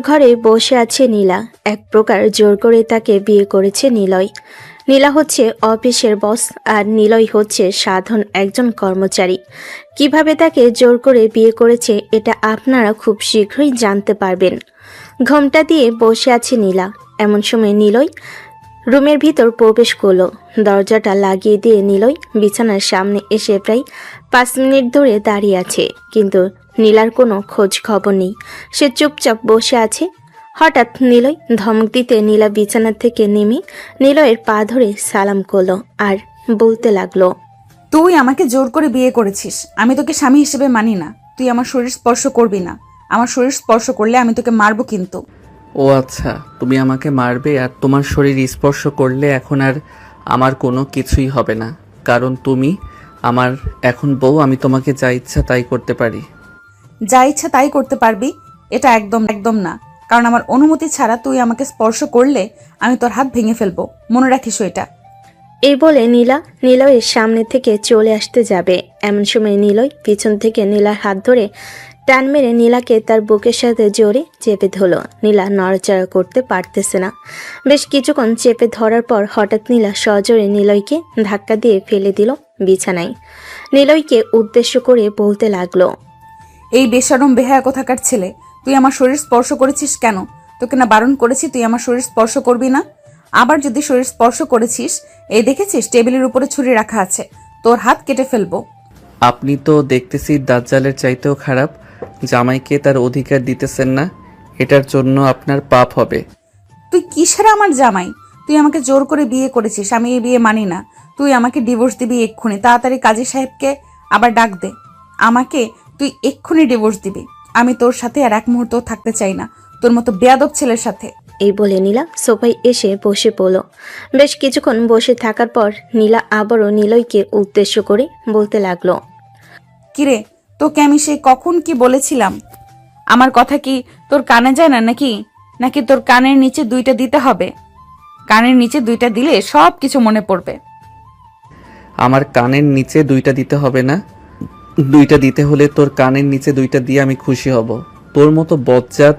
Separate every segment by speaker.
Speaker 1: ঘরে বসে আছে নীলা। এক প্রকার জোর করে তাকে বিয়ে করেছে নিলয়। নীলা হচ্ছে অফিসের বস আর নিলয় হচ্ছে সাধারণ একজন কর্মচারী। কিভাবে তাকে জোর করে বিয়ে করেছে এটা আপনারা খুব শীঘ্রই জানতে পারবেন। ঘোমটা দিয়ে বসে আছে নীলা। এমন সময় নিলয় রুমের ভিতর প্রবেশ করলো। দরজাটা লাগিয়ে দিয়ে নিলয় বিছানার সামনে এসে প্রায় 5 মিনিট ধরে দাঁড়িয়ে আছে, কিন্তু নীলার কোনো খোঁজ খবর নেই। সে চুপচাপ বসে আছে। হঠাৎ নিলয় ধমক দিতে নীলা বিছানা থেকে নেমে নিলয়ের পা ধরে সালাম করলো আর বলতে লাগলো,
Speaker 2: তুই আমাকে জোর করে বিয়ে করেছিস। আমি তোকে স্বামী হিসেবে মানি না। তুই আমার শরীর স্পর্শ করবি না। আমার শরীর স্পর্শ করলে আমি তোকে মারবো কিন্তু।
Speaker 3: ও আচ্ছা, তুমি আমাকে মারবে আর তোমার শরীর স্পর্শ করলে এখন আর আমার কোনো কিছুই হবে না, কারণ তুমি আমার এখন বউ। আমি তোমাকে যা ইচ্ছা তাই করতে পারি।
Speaker 2: যা ইচ্ছা তাই করতে পারবি? এটা একদম একদম না, কারণ আমার অনুমতি ছাড়া তুই আমাকে স্পর্শ করলে আমি তোর হাত ভেঙে ফেলবো। মনে রাখিস এটা।
Speaker 1: এই বলে নীলা নিলয়ের সামনে থেকে চলে আসতে যাবে। এমন সময় নিলয় পিছন থেকে নীলার হাত ধরে টান মেরে নীলাকে তার বুকের সাথে জোরে চেপে ধরল। নীলা নড়াচড়া করতে পারতেছে না। বেশ কিছুক্ষণ চেপে ধরার পর হঠাৎ নীলা সজোরে নিলয়কে ধাক্কা দিয়ে ফেলে দিল বিছানায়। নিলয়কে উদ্দেশ্য করে বলতে লাগলো,
Speaker 2: এই বেশরম বেহায়া কোথাকার ছেলে, তুই আমার শরীর স্পর্শ করেছিস কেন? তোকে না বারণ করেছি তুই আমার শরীর স্পর্শ করবি না? আবার যদি শরীর স্পর্শ করেছিস, এই দেখেছিস টেবিলের উপরে ছুরি রাখা আছে, তোর হাত কেটে ফেলবো।
Speaker 3: আপনি তো দেখতেছি দাজ্জালের চাইতেও খারাপ। জামাইকে তার অধিকার দিতেছেন না, এটার জন্য আপনার পাপ হবে।
Speaker 2: তুই কিসের আমার জামাই? তুই আমাকে জোর করে বিয়ে করেছিস, আমি এই বিয়ে মানি না। তুই আমাকে ডিভোর্স দিবি এক্ষুনি। তাড়াতাড়ি কাজী সাহেবকে আবার ডাক দে। আমাকে তুই এক্ষুনি ডিভোর্স দিবি। আমি তোর সাথে আর এক মুহূর্ত থাকতে চাই না, তোর মতো বেয়াদব ছেলের সাথে।
Speaker 1: এই বলে নীলা সোফায় এসে বসে পড়ল। বেশ কিছুক্ষণ বসে থাকার পর নীলা আবারও নিলয়কে উদ্দেশ্য করে বলতে লাগলো,
Speaker 2: কিরে, তোকে আমি সেই কখন কি বলেছিলাম? আমার কথা কি তোর কানে যায় না নাকি? নাকি তোর কানের নিচে 2টা দিতে হবে? কানের নিচে 2টা দিলে সব কিছু মনে পড়বে।
Speaker 3: আমার কানের নিচে 2টা দিতে হবে না। 2টা দিতে হলে তোর কানের নিচে 2টা দিয়ে আমি খুশি হব। তোর মতো বজ্জাত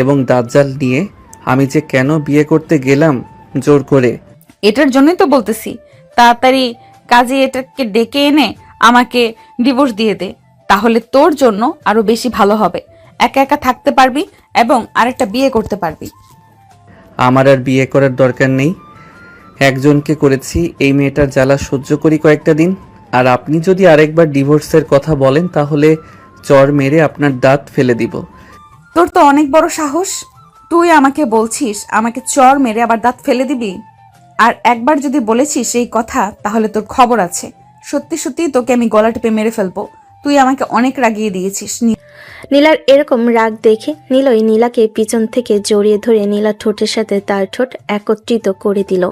Speaker 3: এবং দাজ্জাল নিয়ে আমি যে কেন বিয়ে করতে গেলাম জোর করে।
Speaker 2: এটার জন্যই তো বলতেছি, তাড়াতাড়ি কাজে এটাকে ডেকে এনে আমাকে ডিভোর্স দিয়ে দে। তাহলে তোর জন্য আরো বেশি ভালো হবে। একা একা থাকতে পারবি এবং আরেকটা বিয়ে করতে পারবি।
Speaker 3: আমার আর বিয়ে করার দরকার নেই। একজনকে করেছি, এই মেয়েটার জ্বালা সহ্য করি কয়েকটা দিন। আর আপনি যদি আরেকবার ডিভোর্সের কথা বলেন তাহলে চর মেরে আপনার দাঁত ফেলে দিব।
Speaker 2: তোর তো অনেক বড় সাহস। তুই আমাকে বলছিস আমাকে চর মেরে আবার দাঁত ফেলে দিবি? আর একবার যদি বলেছিস এই কথা তাহলে তোর খবর আছে। সত্যি সত্যি তোকে আমি গলা টিপে মেরে ফেলবো। তুই আমাকে অনেক রাগিয়ে দিয়েছিস।
Speaker 1: নীলার এরকম রাগ দেখে নিলয় নীলাকে পিছন থেকে জড়িয়ে ধরে নীলার ঠোঁটের সাথে তার ঠোঁট একত্রিত করে দিল।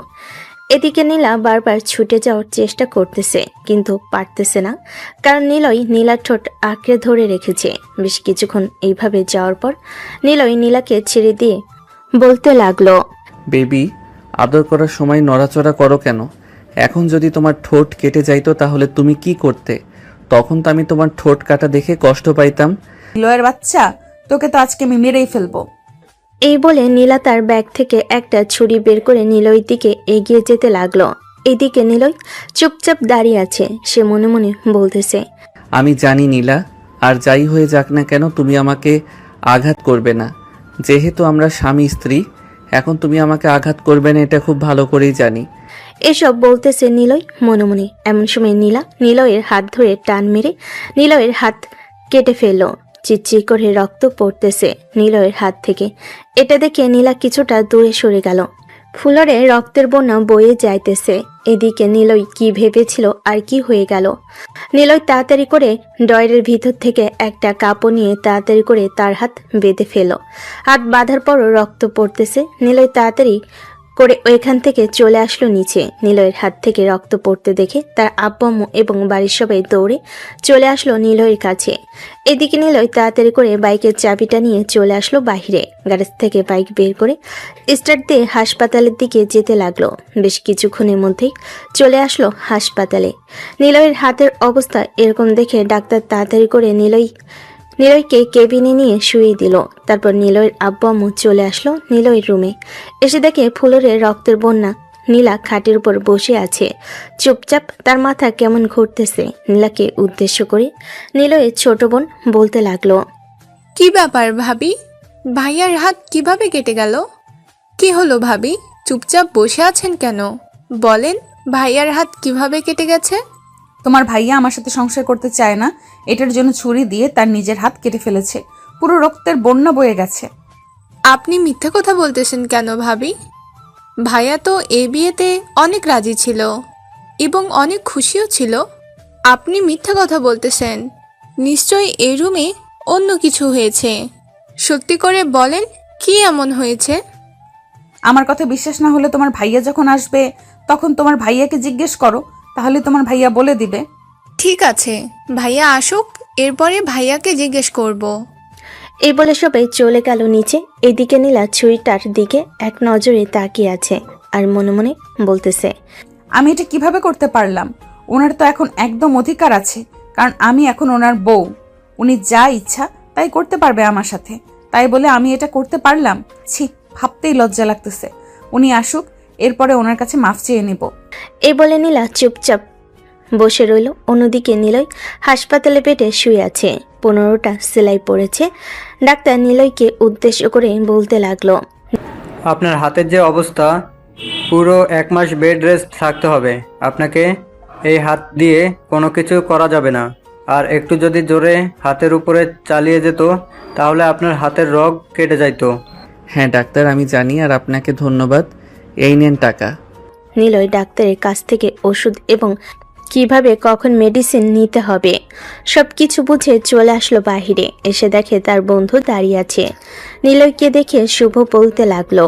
Speaker 1: এদিকে নীলা বারবার ছুটে যাওয়ার চেষ্টা করতেছে, কিন্তু পারতেছে না, কারণ নিলয় নীলার ঠোঁট আঁকড়ে ধরে রেখেছে। বেশ কিছুক্ষণ এইভাবে যাওয়ার পর নিলয় নীলাকে ছেড়ে দিয়ে বলতে লাগলো,
Speaker 3: বেবি, আদর করার সময় নড়াচড়া করো কেন? এখন যদি তোমার ঠোঁট কেটে যাইতো তাহলে তুমি কি করতে? তখন তো আমি তোমার ঠোঁট কাটা দেখে কষ্ট পাইতাম।
Speaker 2: লয়ের বাচ্চা, তোকে তো আজকে আমি মেরেই ফেলবো।
Speaker 1: এই বলে নীলা তার ব্যাগ থেকে একটা ছুরি বের করে নিলয়ের দিকে এগিয়ে যেতে লাগলো। এদিকে নিলয় চুপচাপ দাঁড়িয়ে আছে। সে মনে মনে বলতেছে,
Speaker 3: আমি জানি নীলা, আর যাই হয়ে যাক না কেন তুমি আমাকে আঘাত করবে না। যেহেতু আমরা স্বামী স্ত্রী, এখন তুমি আমাকে আঘাত করবে না, এটা খুব ভালো করেই জানি।
Speaker 1: এসব বলতেছে নিলয় মনে মনে। এমন সময় নীলা নিলয়ের হাত ধরে টান মেরে নিলয়ের হাত কেটে ফেলল। চিটচিট করে রক্ত পড়তেছে নিলয়ের হাত থেকে। এটা দেখে নীলা কিছুটা দূরে সরে গেল। ফুলরে রক্তের বন্যা বয়ে যাইতেছে। এদিকে নিলয় কি ভেবেছিল আর কি হয়ে গেল। নিলয় তাড়াতাড়ি করে ড্রয়ারের ভিতর থেকে একটা কাপড় নিয়ে তাড়াতাড়ি করে তার হাত বেঁধে ফেলল। হাত বাঁধার পরও রক্ত পড়তেছে। নিলয় তাড়াতাড়ি করে ওইখান থেকে চলে আসলো নিচে। নিলয়ের হাত থেকে রক্ত পড়তে দেখে তার আব্বু আম্মু এবং বাড়ির সবাই দৌড়ে চলে আসলো নিলয়ের কাছে। এদিকে নিলয় তাড়াতাড়ি করে বাইকের চাবিটা নিয়ে চলে আসলো বাইরে। গ্যারেজ থেকে বাইক বের করে স্টার্ট দিয়ে হাসপাতালের দিকে যেতে লাগলো। বেশ কিছুক্ষণের মধ্যেই চলে আসলো হাসপাতালে। নিলয়ের হাতের অবস্থা এরকম দেখে ডাক্তার তাড়াতাড়ি করে নিলয়কে কেবিনে নিয়ে শুয়ে দিল। তারপর নিলয়ের আব্বু আম্মু চলে আসলো নিলয়ের রুমে। এসে দেখে ফ্লোরে রক্তের বন্যা। নীলা খাটের উপর বসে আছে চুপচাপ, তার মাথা কেমন ঘুরতেছে। নীলাকে উদ্দেশ্য করে নিলয়ের ছোট বোন বলতে লাগলো,
Speaker 4: কি ব্যাপার ভাবি? ভাইয়ার হাত কিভাবে কেটে গেল? কি হলো ভাবি, চুপচাপ বসে আছেন কেন? বলেন, ভাইয়ার হাত কিভাবে কেটে গেছে?
Speaker 2: তোমার ভাইয়া আমার সাথে সংসার করতে চায় না, এটার জন্য ছুরি দিয়ে তার নিজের হাত কেটে ফেলেছে। পুরো রক্তের বন্যা বয়ে গেছে।
Speaker 4: আপনি মিথ্যে কথা বলতেছেন কেন ভাবি? ভাইয়া তো এ বিয়েতে অনেক রাজি ছিল এবং অনেক খুশিও ছিল। আপনি মিথ্যে কথা বলতেছেন। নিশ্চয়ই এই রুমে অন্য কিছু হয়েছে। সত্যি করে বলেন, কি এমন হয়েছে?
Speaker 2: আমার কথা বিশ্বাস না হলে তোমার ভাইয়া যখন আসবে তখন তোমার ভাইয়াকে জিজ্ঞেস করো, তাহলে তোমার ভাইয়া বলে দিবে।
Speaker 4: ঠিক আছে, ভাইয়া আসুক, এরপরে ভাইয়াকে জিজ্ঞেস করব।
Speaker 1: এই বলে সবাই চলে গেল নিচে। এদিকে নীলা ছুরিটার দিকে এক নজরে তাকিয়ে আছে আর মনে মনে বলতেছে,
Speaker 2: আমি এটা কিভাবে করতে পারলাম? ওনার তো এখন একদম অধিকার আছে, কারণ আমি এখন ওনার বউ। উনি যা ইচ্ছা তাই করতে পারবে আমার সাথে, তাই বলে আমি এটা করতে পারলাম? ছি, ভাবতেই লজ্জা লাগতেছে। উনি আসুক, এরপরে ওনার কাছে মাফ চেয়ে নেব।
Speaker 1: এই বলে নীলা চুপচাপ বসে রইল। অন্যদিকে নিলয় হাসপাতালে বেডে শুয়ে আছে। 15টা সেলাই পড়েছে। ডাক্তার নিলয়কে উদ্দেশ্য করে বলতে লাগলো,
Speaker 5: আপনার হাতের যে অবস্থা, পুরো 1 মাস বেড রেস্ট থাকতে হবে আপনাকে। এই হাত দিয়ে কোনো কিছু করা যাবে না। আর একটু যদি জোরে হাতের উপরে চালিয়ে যেত তাহলে আপনার হাতের রগ কেটে যাইতো।
Speaker 3: হ্যাঁ ডাক্তার, আমি জানি, আর আপনাকে ধন্যবাদ। এই নেন টাকা।
Speaker 1: নিলয় ডাক্তারের কাছ থেকে ওষুধ এবং কিভাবে কখন মেডিসিন নিতে হবে সবকিছু বুঝে চলে আসলো বাহিরে। এসে দেখে তার বন্ধু দাঁড়িয়ে আছে। নিলয়কে দেখে শুভ বলতে লাগলো,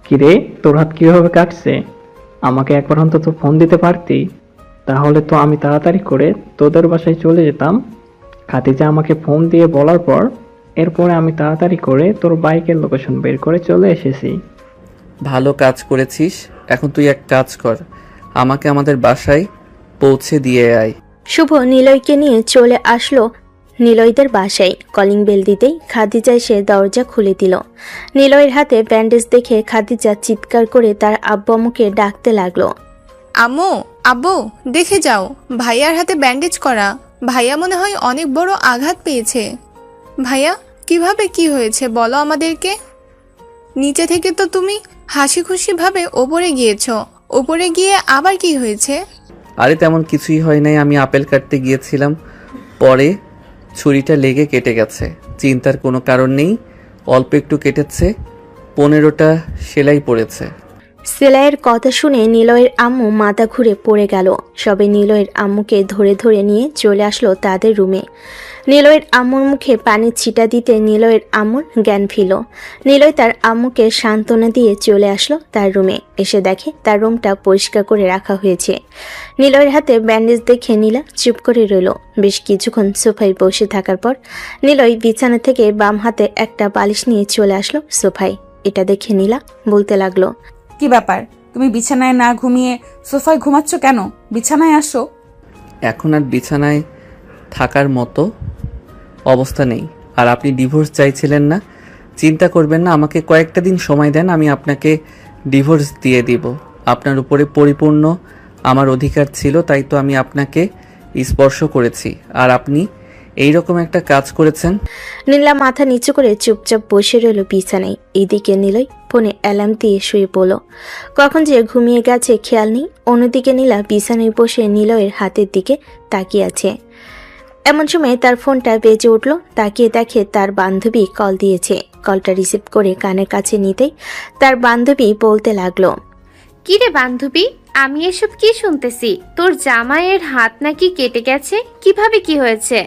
Speaker 6: কিরে, তোর হাত কিভাবে কাটছে? আমাকে একবার অন্তত ফোন দিতে পারতি, তাহলে তো আমি তাড়াতাড়ি করে তোদের বাসায় চলে যেতাম। খাদিজা আমাকে ফোন দিয়ে বলার পর এরপরে আমি তাড়াতাড়ি করে তোর বাইকের লোকেশন বের করে চলে এসেছি।
Speaker 3: ভালো কাজ করেছিস। এখন তুই এক কাজ কর, আমাকে আমাদের বাসায় পৌঁছে দিয়ে আয়।
Speaker 1: শুভ নিলয়কে নিয়ে চলে আসলো নিলয়দের বাসায়। কলিং বেল দিতেই খাদিজা এসে দরজা খুলে দিল। নিলয়ের হাতে ব্যান্ডেজ দেখে খাদিজা চিৎকার করে তার আব্বু আম্মুকে ডাকতে লাগলো,
Speaker 4: আম্মু, আব্বু, দেখে যাও, ভাইয়ার হাতে ব্যান্ডেজ করা। ভাইয়া মনে হয় অনেক বড় আঘাত পেয়েছে। ভাইয়া, কিভাবে কি হয়েছে বলো আমাদেরকে। নিচে থেকে তো তুমি হাসি খুশি ভাবে ওপরে গিয়েছো, ওপরে গিয়ে আবার কি হয়েছে?
Speaker 3: আরে তেমন কিছুই হয় নাই, আমি আপেল কাটতে গিয়েছিলাম, পরে ছুরিটা লেগে কেটে গেছে। চিন্তার কোনো কারণ নেই, অল্প একটু কেটেছে, 15টা সেলাই পড়েছে।
Speaker 1: সেলাইয়ের কথা শুনে নিলয়ের আম্মু মাথা ঘুরে পড়ে গেল। সবে নিলয়ের আম্মুকে ধরে ধরে নিয়ে চলে আসলো তাদের রুমে। নিলয়ের আম্মুর মুখে পানির ছিটা দিতে নিলয়ের আম্মুর জ্ঞান ফিরল। নিলয় তার আম্মুকে সান্ত্বনা দিয়ে চলে আসলো তার রুমে। এসে দেখে তার রুমটা পরিষ্কার করে রাখা হয়েছে। নিলয়ের হাতে ব্যান্ডেজ দেখে নীলা চুপ করে রইল। বেশ কিছুক্ষণ সোফায় বসে থাকার পর নিলয় বিছানা থেকে বাম হাতে একটা বালিশ নিয়ে চলে আসলো সোফায়। এটা দেখে নীলা বলতে লাগলো,
Speaker 2: কি ব্যাপার, তুমি বিছানায় না ঘুমিয়ে সোফায় ঘুমাচ্ছ কেন? বিছানায় আসো।
Speaker 3: এখন আর বিছানায় থাকার মতো অবস্থা নেই। আর আপনি ডিভোর্স চাইছিলেন না, চিন্তা করবেন না, আমাকে কয়েকটা দিন সময় দেন, আমি আপনাকে ডিভোর্স দিয়ে দিব। আপনার উপরে পরিপূর্ণ আমার অধিকার ছিল, তাই তো আমি আপনাকে স্পর্শ করেছি, আর আপনি এই রকম একটা কাজ করেছেন।
Speaker 1: নীলা মাথা নিচু করে চুপচাপ বসে রইল বিছানায়। এইদিকে নিলয় ফোনে অ্যালার্ম দিয়ে শুয়ে পড়ল। কখন যে ঘুমিয়ে গেছে খেয়াল নেই। অন্যদিকে নীলা বিছানায় বসে নিলয়ের হাতের দিকে তাকিয়ে আছে। এমন সময় তার ফোনটা বেজে উঠল। তাকিয়ে দেখে তার বান্ধবী কল দিয়েছে। কলটা রিসিভ করে কানের কাছে নিতেই তার বান্ধবী বলতে লাগলো,
Speaker 7: কিরে বান্ধবী, আমি এসব কি শুনতেছি? তোর জামাইয়ের হাত নাকি কেটে গেছে? কিভাবে কি হয়েছে?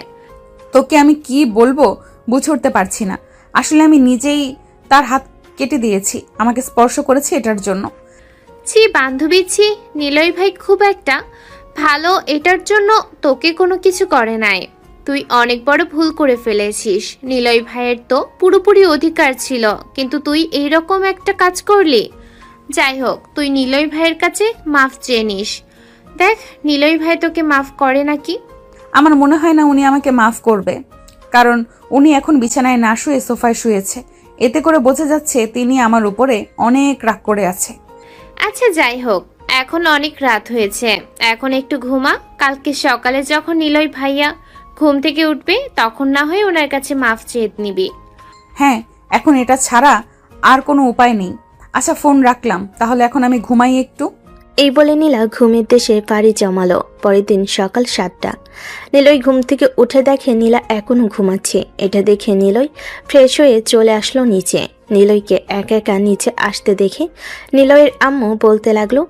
Speaker 2: তোকে আমি কি বলবো বুঝে উঠতে পারছি না। আসলে আমি নিজেই তার হাত কেটে দিয়েছি, আমাকে স্পর্শ করেছে এটার জন্য।
Speaker 7: ছি বান্ধবী, ছি। নিলয় ভাই খুব একটা ভালো, এটার জন্য তোকে কোনো কিছু করে নাই। তুই অনেক বড় ভুল করে ফেলেছিস। নিলয় ভাইয়ের তো পুরোপুরি অধিকার ছিল, কিন্তু তুই এইরকম একটা কাজ করলি। যাই হোক, তুই নিলয় ভাইয়ের কাছে মাফ চেয়ে নিস। দেখ নিলয় ভাই তোকে মাফ করে নাকি।
Speaker 2: আমার মনে হয় না উনি আমাকে মাফ করবে, কারণ উনি এখন বিছানায় না শুয়ে সোফায় শুয়েছে। এতে করে বোঝা যাচ্ছে তিনি আমার উপরে অনেক রাগ করে আছে।
Speaker 7: আচ্ছা যাই হোক, এখন অনেক রাত হয়েছে, এখন একটু ঘুমা। কালকে সকালে যখন নিলয় ভাইয়া ঘুম থেকে উঠবে তখন না হয় ওনার কাছে মাফ চেয়ে নিবি।
Speaker 2: হ্যাঁ, এখন এটা ছাড়া আর কোনো উপায় নেই। আচ্ছা, ফোন রাখলাম, তাহলে এখন আমি ঘুমাই একটু।
Speaker 1: এই বলে নীলা ঘুমের দেশে পাড়ি জমালো। পরের দিন সকাল 7টা। নিলয় ঘুম থেকে উঠে দেখে নীলা এখনো ঘুমাচ্ছে। এটা দেখে নিলয় ফ্রেশ হয়ে চলে আসলো নিচে। নিলয়কে একা একা নিচে আসতে দেখে নিলয়ের আম্মু বলতে লাগলো,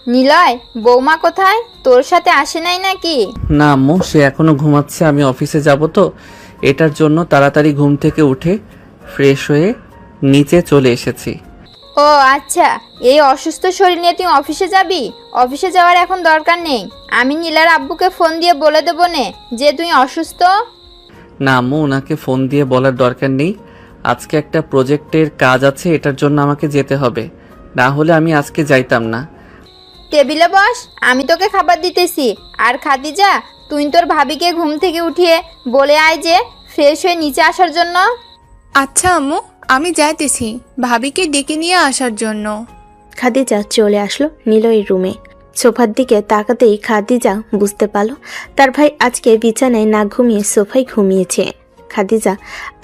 Speaker 8: নিলয়, বৌমা কোথায়? তোর সাথে আসে নাই নাকি?
Speaker 3: না আম্মু, সে এখনো ঘুমাচ্ছে। আমি অফিসে যাব তো, এটার জন্য তাড়াতাড়ি ঘুম থেকে উঠে ফ্রেশ হয়ে নিচে চলে এসেছি।
Speaker 8: ও আচ্ছা, এই অসুস্থ শরীর নিয়ে তুই অফিসে যাবি? অফিসে যাওয়ার এখন দরকার নেই। আমি নীলার আব্বুকে ফোন দিয়ে বলে দেবো নে যে তুই অসুস্থ।
Speaker 3: না আম্মু, ওনাকে ফোন দিয়ে বলার দরকার নেই। আজকে একটা প্রজেক্টের কাজ আছে, এটার জন্য আমাকে যেতে হবে, না হলে আমি আজকে যাইতাম না।
Speaker 8: টেবিলে বস, আমি তোকে খাবার দিতেছি। আর খাদিজা, তুই তোর ভাবিকে ঘুম থেকে উঠিয়ে বলে আয় যে ফ্রেশ হয়ে নিচে আসার জন্য।
Speaker 4: আচ্ছা আম্মু, আমি যাইতেছি ভাবিকে ডেকে নিয়ে আসার জন্য।
Speaker 1: খাদিজা চলে আসলো নিলয়ের রুমে। সোফার দিকে তাকাতেই খাদিজা বুঝতে পারল তার ভাই আজকে বিছানায় না ঘুমিয়ে সোফায় ঘুমিয়েছে। খাদিজা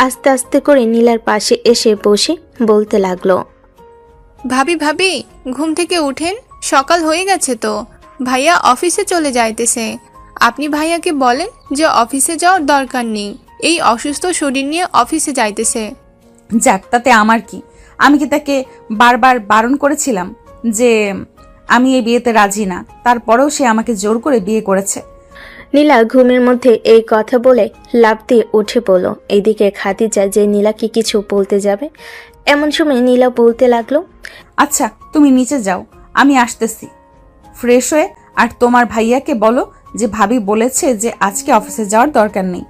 Speaker 1: আস্তে আস্তে করে নীলার পাশে এসে বসে বলতে লাগলো,
Speaker 4: ভাবি ভাবি, ঘুম থেকে উঠেন, সকাল হয়ে গেছে তো। ভাইয়া অফিসে চলে যাইতেছে। আপনি ভাইয়াকে বলেন যে অফিসে যাওয়ার দরকার নেই, এই অসুস্থ শরীর নিয়ে অফিসে যাইতেছে।
Speaker 2: যাক, তাতে আমার কি? আমি কি তাকে বারবার বারণ করেছিলাম যে আমি এই বিয়েতে রাজি না? তারপরেও সে আমাকে জোর করে বিয়ে করেছে।
Speaker 1: নীলা ঘুমের মধ্যে এই কথা বলে লাফ দিয়ে উঠে পড়ল। এইদিকে খাদিজা যে নীলাকে কিছু বলতে যাবে, এমন সময় নীলা বলতে লাগলো,
Speaker 2: আচ্ছা, তুমি নিচে যাও, আমি আসতেছি ফ্রেশ হয়ে। আর তোমার ভাইয়াকে বলো যে ভাবি বলেছে যে আজকে অফিসে যাওয়ার দরকার নেই।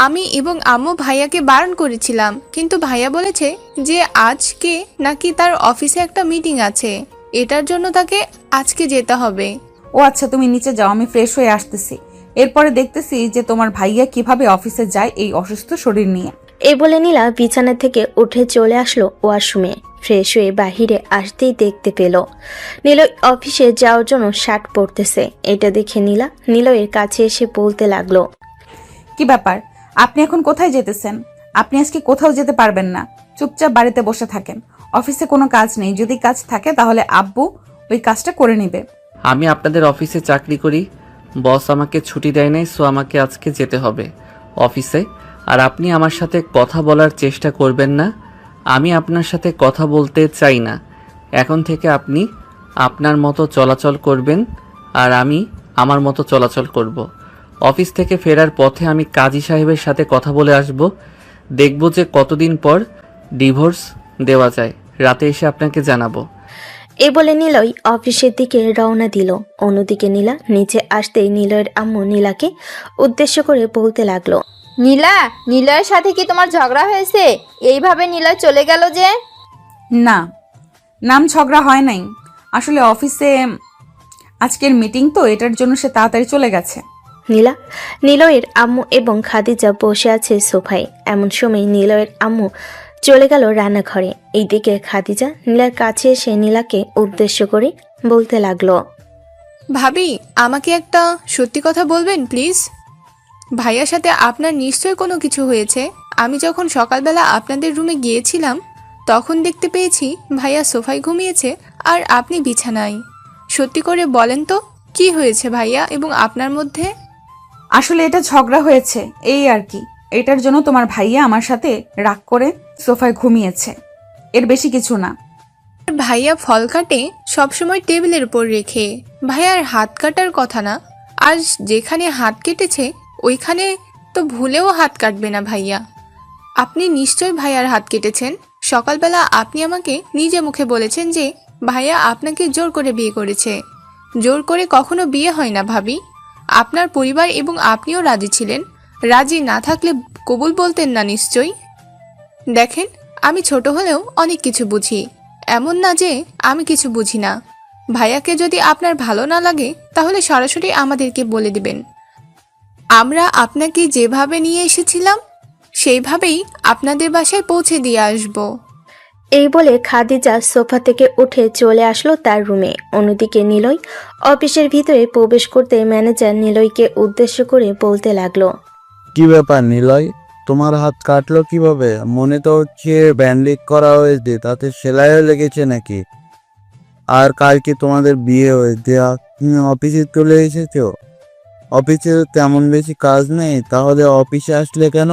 Speaker 4: আমি এবং আম্মু ভাইয়াকে বারণ করেছিলাম, কিন্তু ভাইয়া বলেছে যে আজকে নাকি তার অফিসে একটা মিটিং আছে, এটার জন্য তাকে আজকে যেতে হবে।
Speaker 2: ও আচ্ছা, তুমি নিচে যাও, আমি ফ্রেশ হয়ে আসতেছি। এরপরে দেখতেছি যে তোমার ভাইয়া কিভাবে অফিসে যায় এই অসুস্থ শরীর নিয়ে।
Speaker 1: এই বলে নীলা বিছানা থেকে উঠে চলে আসলো ওয়াশরুমে। ফ্রেশ হয়ে বাহিরে আসতেই দেখতে পেল নিলয় অফিসে যাওয়ার জন্য শার্ট পরতেছে। এটা দেখে নীলা নিলয়ের কাছে এসে বলতে লাগলো,
Speaker 2: কি ব্যাপার, আপনি এখন কোথায় যেতেছেন? আপনি আজকে কোথাও যেতে পারবেন না, চুপচাপ বাড়িতে বসে থাকেন। অফিসে কোনো কাজ নেই, যদি কাজ থাকে তাহলে আব্বু ওই কাজটা করে নিবে।
Speaker 3: আমি আপনাদের অফিসে চাকরি করি, বস আমাকে ছুটি দেয় নাই, সো আমাকে আজকে যেতে হবে অফিসে। আর আপনি আমার সাথে কথা বলার চেষ্টা করবেন না। আমি আপনার সাথে কথা বলতে চাই না। এখন থেকে আপনি আপনার মতো চলাচল করবেন আর আমি আমার মতো চলাচল করব। অফিস থেকে ফেরার পথে আমি কাজী সাহেবের সাথে কথা বলে আসব, দেখব যে কতদিন পর ডিভোর্স দেওয়া যায়। রাতে এসে আপনাকে জানাবো।
Speaker 1: এই বলে নিলয় অফিসের দিকে রওনা দিল। অন্যদিকে নীলা নিচে আসতেই নিলয়ের আম্মু নীলাকে উদ্দেশ্য করে বলতে লাগলো,
Speaker 8: নীলা, নিলয়ের সাথে কি তোমার ঝগড়া হয়েছে? এইভাবে নিলয় চলে গেল যে?
Speaker 2: না, নাম ঝগড়া হয় নাই। আসলে অফিসে আজকের মিটিং তো, এটার জন্য সে তাড়াতাড়ি চলে গেছে।
Speaker 1: নীলা নিলয়ের আম্মু এবং খাদিজা বসে আছে সোফায়। এমন সময় নিলয়ের আম্মু চলে গেল রান্নাঘরে। এইদিকে খাদিজা নীলার কাছে এসে নীলাকে উদ্দেশ্য করে বলতে লাগলো,
Speaker 4: ভাবি, আমাকে একটা সত্যি কথা বলবেন প্লিজ? ভাইয়ার সাথে আপনার নিশ্চয় কোনো কিছু হয়েছে। আমি যখন সকালবেলা আপনাদের রুমে গিয়েছিলাম তখন দেখতে পেয়েছি ভাইয়া সোফায় ঘুমিয়েছে আর আপনি বিছানায়। সত্যি করে বলেন তো, কি হয়েছে ভাইয়া এবং আপনার মধ্যে?
Speaker 2: আসলে এটা ঝগড়া হয়েছে, এই আর কি। এটার জন্য তোমার ভাইয়া আমার সাথে রাগ করে সোফায় ঘুমিয়েছে, এর বেশি কিছু না।
Speaker 4: ভাইয়া ফল কাটে সবসময় টেবিলের উপর রেখে, ভাইয়ার হাত কাটার কথা না। আর যেখানে হাত কেটেছে ওইখানে তো ভুলেও হাত কাটবে না ভাইয়া। আপনি নিশ্চয় ভাইয়ার হাত কেটেছেন। সকালবেলা আপনি আমাকে নিজে মুখে বলেছেন যে ভাইয়া আপনাকে জোর করে বিয়ে করেছে। জোর করে কখনো বিয়ে হয় না ভাবি। আপনার পরিবার এবং আপনিও রাজি ছিলেন। রাজি না থাকলে কবুল বলতেন না নিশ্চয়ই। দেখেন, আমি ছোট হলেও অনেক কিছু বুঝি। এমন না যে আমি কিছু বুঝি না। ভাইয়াকে যদি আপনার ভালো না লাগে তাহলে সরাসরি আমাদেরকে বলে দিবেন। আমরা আপনাকে যেভাবে নিয়ে এসেছিলাম সেইভাবেই আপনাদের বাসায় পৌঁছে দিয়ে আসব।
Speaker 1: এই বলে খাদিজা সোফা থেকে উঠে চলে আসলো তার রুমে। অন্যদিকে নিলয় অফিসের ভিতরে প্রবেশ করতে ম্যানেজার নিলয়কে উদ্দেশ্য করে বলতে লাগলো,
Speaker 9: কি ব্যাপার নিলয়, তোমার হাত কাটলো কিভাবে? মনে তো হচ্ছে ব্যান্ডেজ করা হয়েছে, তাতে সেলাইও লেগেছে নাকি? আর কালকে তোমাদের বিয়ে হয়েছে আর তুমি অফিসে চলে এসেছো? অফিসে তেমন বেশি কাজ নেই, তাহলে অফিসে আসলে কেন?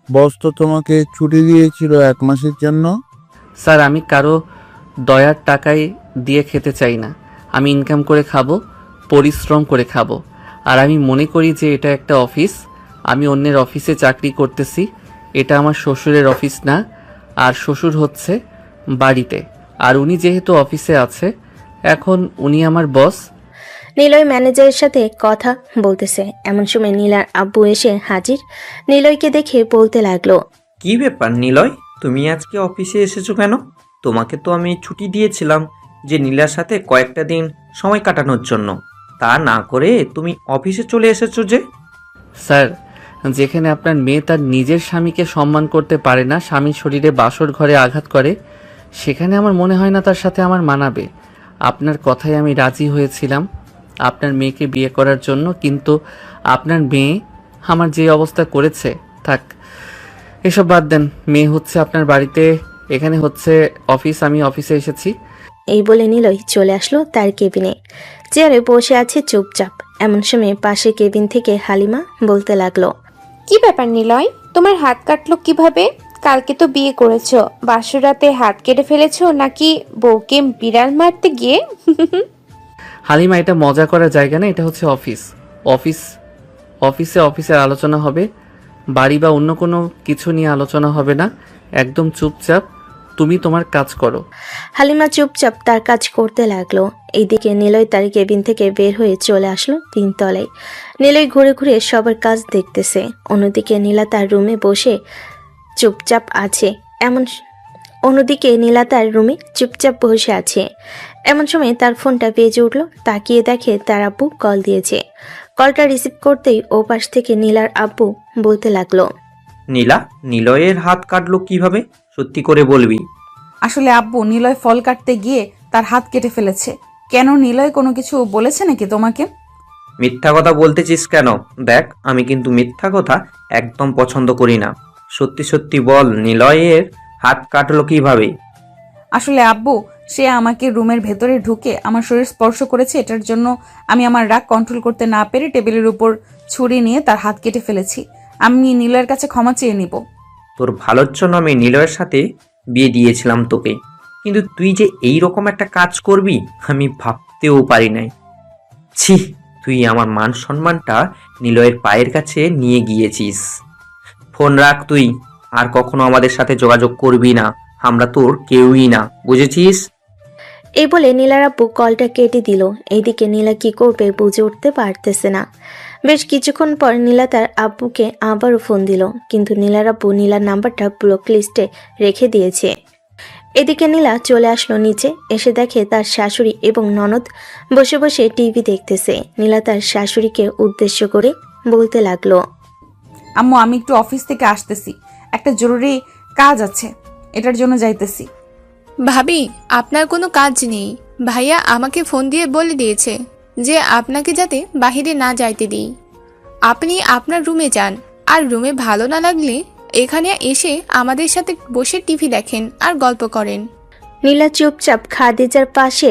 Speaker 9: বস তো তোমাকে ছুটি দিয়েছিল 1 মাসের জন্য।
Speaker 3: স্যার, আমি কারো দয়ার টাকায় দিয়ে খেতে চাই না। আমি ইনকাম করে খাবো, পরিশ্রম করে খাবো। আর আমি মনে করি যে এটা একটা অফিস। আমি অন্যের অফিসে চাকরি করতেছি। এটা আমার শ্বশুরের অফিস না। আর শ্বশুর হচ্ছে বাড়িতে, আর উনি যেহেতু অফিসে আছে এখন উনি আমার বস।
Speaker 1: নিলয় ম্যানেজারের সাথে কথা বলতেছে। এমন সময় নীলার আব্বু এসে হাজির। নিলয়কে দেখে বলতে লাগলো,
Speaker 10: কি ব্যাপার নিলয়, তুমি আজকে অফিসে এসেছো কেন? তোমাকে তো আমি ছুটি দিয়েছিলাম যে নীলার সাথে কয়েকটা দিন সময় কাটানোর জন্য। তা না করে তুমি অফিসে চলে এসেছো যে?
Speaker 3: স্যার, যেখানে আপনার মেয়ে তার নিজের স্বামীকে সম্মান করতে পারে না, স্বামীর শরীরে বাসর ঘরে আঘাত করে, সেখানে আমার মনে হয় না তার সাথে আমার মানাবে। আপনার কথায় আমি রাজি হয়েছিলাম আপনার মেয়েকে বিয়ে করার জন্য, কিন্তু আপনার মেয়ে আমার যে অবস্থা করেছে, থাক এসব বাদ দেন। মেয়ে হচ্ছে আপনার বাড়িতে, এখানে হচ্ছে অফিস, আমি অফিসে এসেছি।
Speaker 1: এই বলে নিলয় চলে আসলো তার কেবিনে। চেয়ারে বসে আছে চুপচাপ। এমন সময় পাশে কেবিন থেকে হালিমা বলতে লাগলো,
Speaker 7: কি ব্যাপার নিলয়, তোমার হাত কাটলো কিভাবে? কালকে তো বিয়ে করেছো, বাসরাতে হাত কেটে ফেলেছো নাকি বউকে বিড়াল মারতে গিয়ে?
Speaker 3: হালিমা, এটা মজা করার জায়গা না, এটা হচ্ছে অফিস। অফিসে আলোচনা হবে, বাড়ি বা অন্য কোনো কিছু নিয়ে আলোচনা হবে না। একদম চুপচাপ তুমি তোমার কাজ করো।
Speaker 1: হালিমা চুপচাপ তার কাজ করতে লাগলো। এইদিকে নিলয় তার কেবিন থেকে বের হয়ে চলে আসলো 3 তলায়। নিলয় ঘুরে ঘুরে সবার কাজ দেখতেছে। অন্যদিকে নীলা তার রুমে বসে চুপচাপ আছে। অন্যদিকে নীলা তার রুমে চুপচাপ বসে আছে। এমন সময় তার ফোনটা বেজে উঠলো। তাকিয়ে দেখে তার আব্বু কল দিয়েছে। কলটা রিসিভ করতেই ও পাশ থেকে নীলার আব্বু বলতে লাগলো,
Speaker 10: নীলা, নিলয়ের হাত কাটলো কিভাবে? সত্যি করে বলবি।
Speaker 2: আসলে আব্বু, নিলয় ফল কাটতে গিয়ে তার হাত কেটে ফেলেছে। কেন, নিলয় কোনো কিছু বলেছে নাকি তোমাকে?
Speaker 10: মিথ্যা কথা বলতেছিস কেন? দেখ, আমি কিন্তু মিথ্যা কথা একদম পছন্দ করি না। সত্যি সত্যি বল, নিলয়ের হাত কাটলো কিভাবে?
Speaker 2: আসলে আব্বু, সে আমাকে রুমের ভেতরে ঢুকে আমার শরীর স্পর্শ করেছে। এটার জন্য আমি আমার রাগ কন্ট্রোল করতে না পেরে টেবিলের উপর ছুরি নিয়ে তার হাত কেটে ফেলেছি। আমি নিলয়ের কাছে ক্ষমা চেয়ে নিব।
Speaker 10: তোর ভালোর জন্য আমি নিলয়ের সাথে বিয়ে দিয়েছিলাম তোকে, কিন্তু তুই যে এই রকম একটা কাজ করবি আমি ভাবতেও পারি নাই। ছি, তুই আমার মান সম্মানটা নিলয়ের পায়ের কাছে নিয়ে গিয়েছিস। ফোন রাখ তুই, আর কখনো আমাদের সাথে যোগাযোগ করবি না। আমরা তোর কেউই না, বুঝেছিস?
Speaker 1: এই বলে নীলার আব্বু কলটা কেটে দিল। এইদিকে নীলা কি করবে বুঝে উঠতে পারতেছে না। বেশ কিছুক্ষণ পর নীলা তার আব্বুকে আবারও ফোন দিল, কিন্তু নীলার আব্বু নীলার নাম্বারটা ব্লক লিস্টে রেখে দিয়েছে। এদিকে নীলা চলে আসলো নিচে। এসে দেখে তার শাশুড়ি এবং ননদ বসে বসে টিভি দেখতেছে। নীলা তার শাশুড়িকে উদ্দেশ্য করে বলতে লাগলো,
Speaker 2: আম্মু, আমি একটু অফিস থেকে আসতেছি, একটা জরুরি কাজ আছে, এটার জন্য যাইতেছি।
Speaker 4: ভাবি, আপনার কোনো কাজ নেই। ভাইয়া আমাকে ফোন দিয়ে বলে দিয়েছে যে আপনাকে যাতে বাহিরে না যাইতে দিই। আপনি আপনার রুমে যান, আর রুমে ভালো না লাগলে এখানে এসে আমাদের সাথে বসে টিভি দেখেন আর গল্প করেন।
Speaker 1: নীলা চুপচাপ খাদিজার পাশে